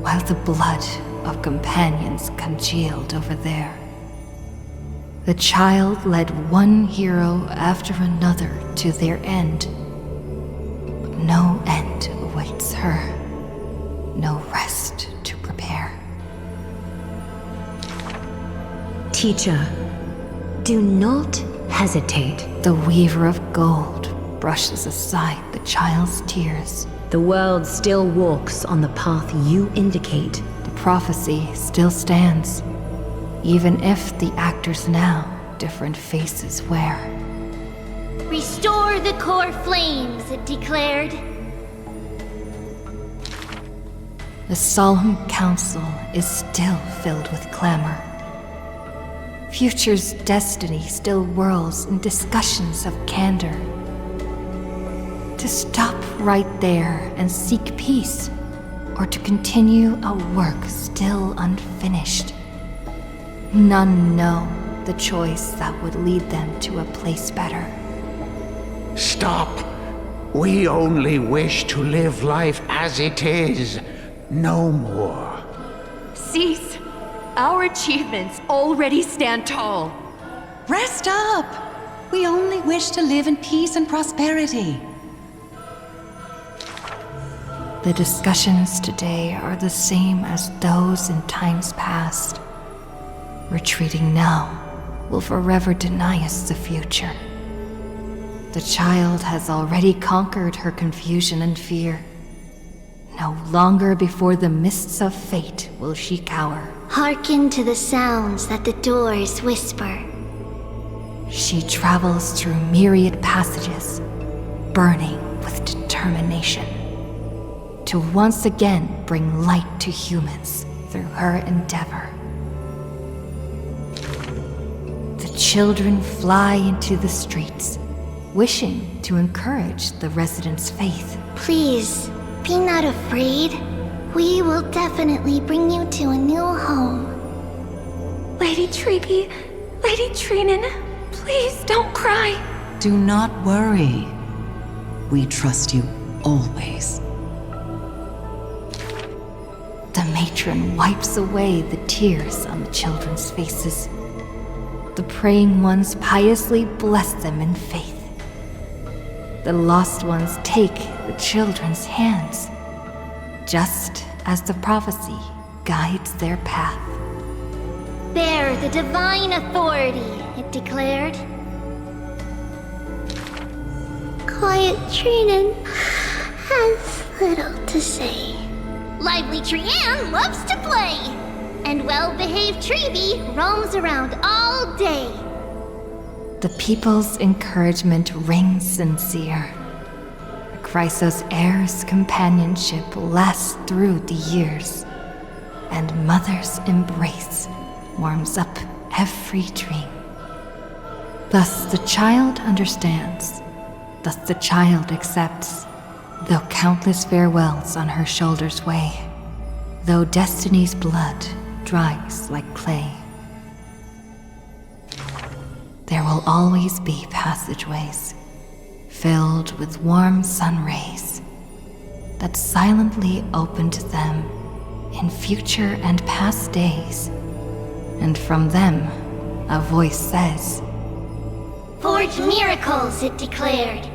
while the blood of companions congealed over there. The child led one hero after another to their end. But no end awaits her, no rest to prepare. Teacher, do not hesitate. The weaver of gold brushes aside the child's tears. The world still walks on the path you indicate. The prophecy still stands. Even if the actors now different faces wear. Restore the core flames, it declared. The solemn council is still filled with clamor. Future's destiny still whirls in discussions of candor. To stop right there and seek peace, or to continue a work still unfinished. None know the choice that would lead them to a place better. Stop! We only wish to live life as it is, no more. Cease! Our achievements already stand tall. Rest up! We only wish to live in peace and prosperity. The discussions today are the same as those in times past. Retreating now will forever deny us the future. The child has already conquered her confusion and fear. No longer before the mists of fate will she cower. Hearken to the sounds that the doors whisper. She travels through myriad passages, burning with determination, to once again bring light to humans through her endeavor. The children fly into the streets, wishing to encourage the residents' faith. Please, be not afraid. We will definitely bring you to a new home. Lady Treeby, Lady Treenan, please don't cry. Do not worry. We trust you always. The matron wipes away the tears on the children's faces. The praying ones piously bless them in faith. The lost ones take the children's hands, just as the prophecy guides their path. Bear the divine authority, it declared. Quiet Treenan has little to say. Lively Trianne loves to play, and well-behaved Treeby roams around all day. The people's encouragement rings sincere. Chrysos' heir's companionship lasts through the years, and Mother's embrace warms up every dream. Thus the child understands, thus the child accepts, though countless farewells on her shoulders weigh, though destiny's blood dries like clay. There will always be passageways, filled with warm sun rays, that silently open to them in future and past days, and from them a voice says, Forge miracles, it declared.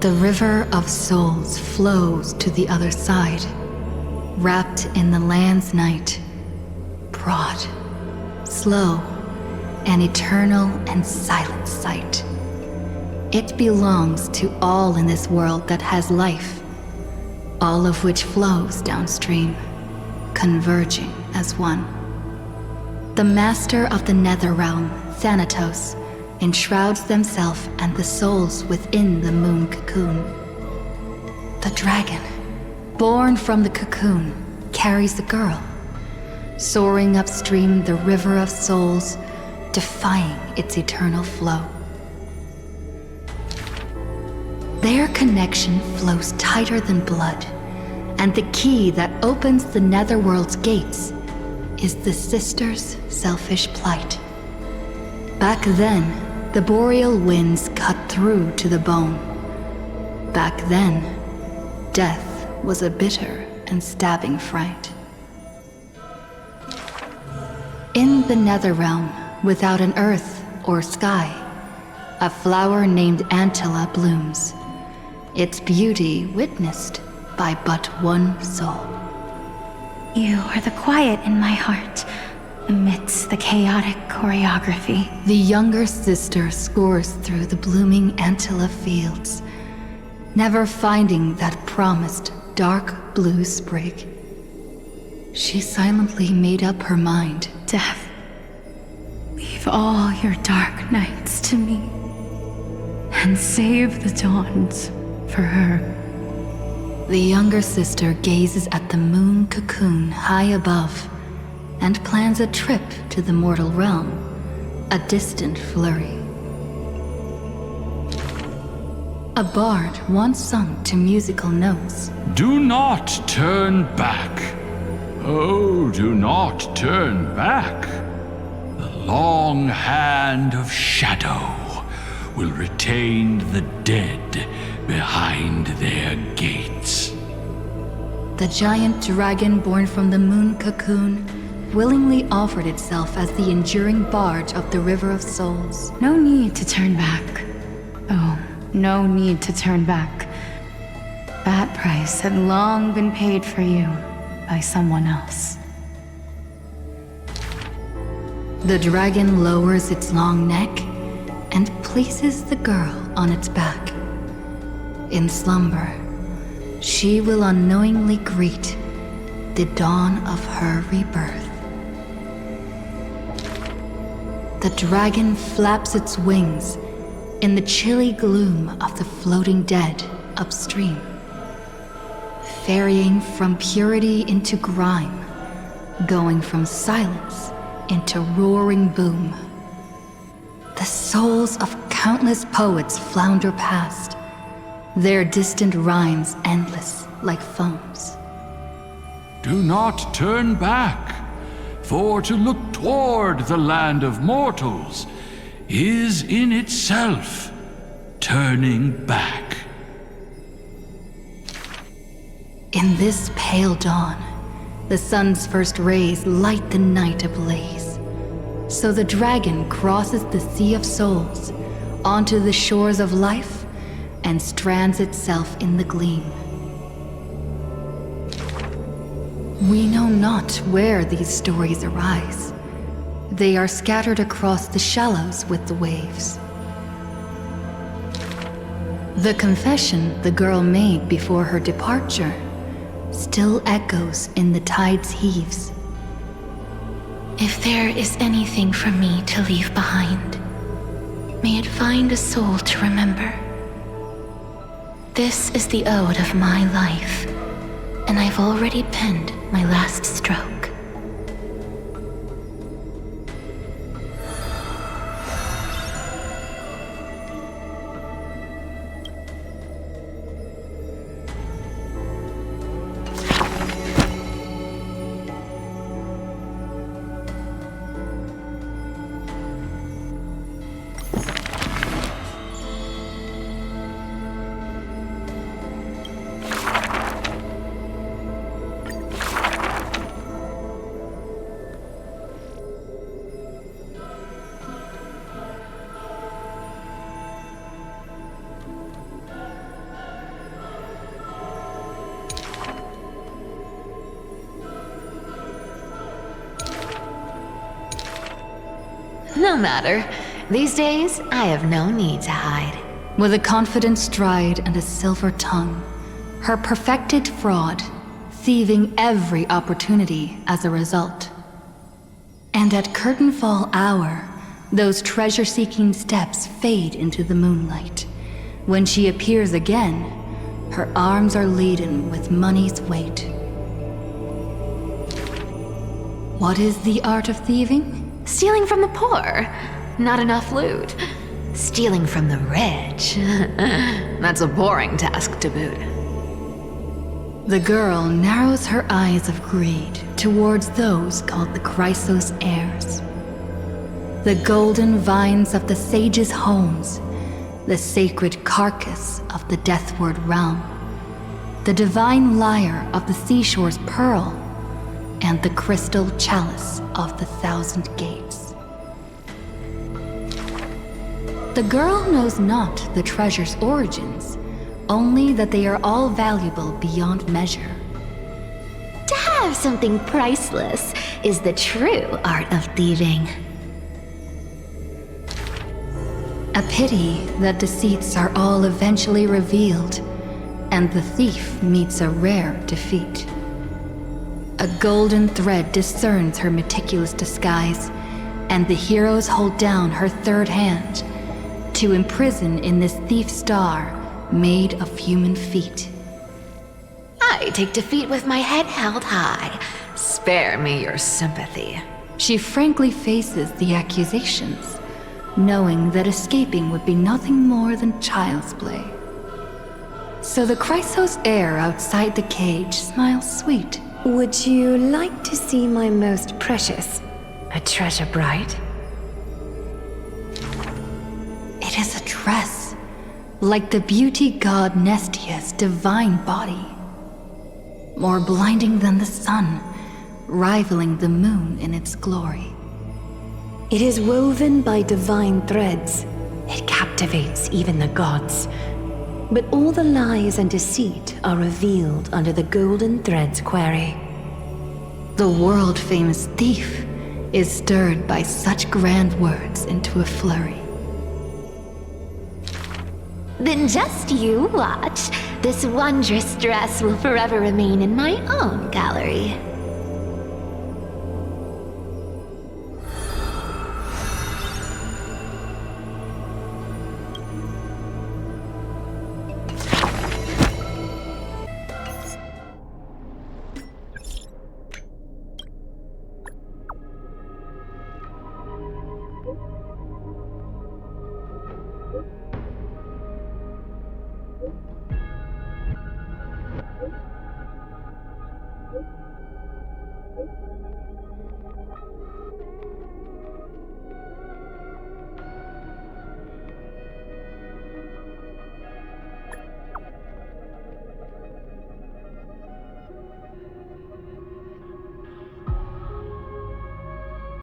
The river of souls flows to the other side, wrapped in the land's night, broad, slow, an eternal and silent sight. It belongs to all in this world that has life, all of which flows downstream, converging as one. The master of the Netherrealm, Thanatos, enshrouds themselves and the souls within the moon cocoon. The dragon, born from the cocoon, carries the girl, soaring upstream the river of souls, defying its eternal flow. Their connection flows tighter than blood, and the key that opens the Netherworld's gates is the sisters' selfish plight. Back then, the boreal winds cut through to the bone. Back then, death was a bitter and stabbing fright. In the Netherrealm, without an earth or sky, a flower named Antilla blooms, its beauty witnessed by but one soul. You are the quiet in my heart, amidst the chaotic choreography. The younger sister scores through the blooming Antilla fields, never finding that promised dark blue sprig. She silently made up her mind. Death, leave all your dark nights to me, and save the dawns for her. The younger sister gazes at the moon cocoon high above and plans a trip to the mortal realm, a distant flurry. A bard once sung to musical notes. Do not turn back. Oh, do not turn back. The long hand of shadow will retain the dead behind their gates. The giant dragon born from the moon cocoon willingly offered itself as the enduring barge of the River of Souls. No need to turn back. Oh, no need to turn back. That price had long been paid for you by someone else. The dragon lowers its long neck and places the girl on its back. In slumber, she will unknowingly greet the dawn of her rebirth. The dragon flaps its wings in the chilly gloom of the floating dead upstream, ferrying from purity into grime, going from silence into roaring boom. The souls of countless poets flounder past, their distant rhymes endless like foams. Do not turn back, for to look toward the land of mortals is in itself turning back. In this pale dawn, the sun's first rays light the night ablaze. So the dragon crosses the sea of souls onto the shores of life and strands itself in the gleam. We know not where these stories arise. They are scattered across the shallows with the waves. The confession the girl made before her departure still echoes in the tide's heaves. If there is anything for me to leave behind, may it find a soul to remember. This is the ode of my life, and I've already penned my last stroke. No matter. These days, I have no need to hide. With a confident stride and a silver tongue, Her perfected fraud, thieving every opportunity as a result. And at curtainfall hour, those treasure-seeking steps fade into the moonlight. When she appears again, her arms are laden with money's weight. What is the art of thieving? Stealing from the poor. Not enough loot. Stealing from the rich. That's a boring task to boot. The girl narrows her eyes of greed towards those called the Chrysos heirs. The golden vines of the sages' homes, the sacred carcass of the deathward realm, the divine lyre of the seashore's pearl, and the crystal chalice of the 1,000 gates. The girl knows not the treasure's origins, only that they are all valuable beyond measure. To have something priceless is the true art of thieving. A pity that deceits are all eventually revealed, and the thief meets a rare defeat. A golden thread discerns her meticulous disguise, and the heroes hold down her third hand to imprison in this thief star made of human feet. I take defeat with my head held high. Spare me your sympathy. She frankly faces the accusations, knowing that escaping would be nothing more than child's play. So the Chrysos heir outside the cage smiles sweet. Would you like to see my most precious? A treasure bride? It is a dress, like the beauty god Nestia's divine body. More blinding than the sun, rivaling the moon in its glory. It is woven by divine threads. It captivates even the gods. But all the lies and deceit are revealed under the golden thread's query. The world-famous thief is stirred by such grand words into a flurry. Then just you watch. This wondrous dress will forever remain in my own gallery.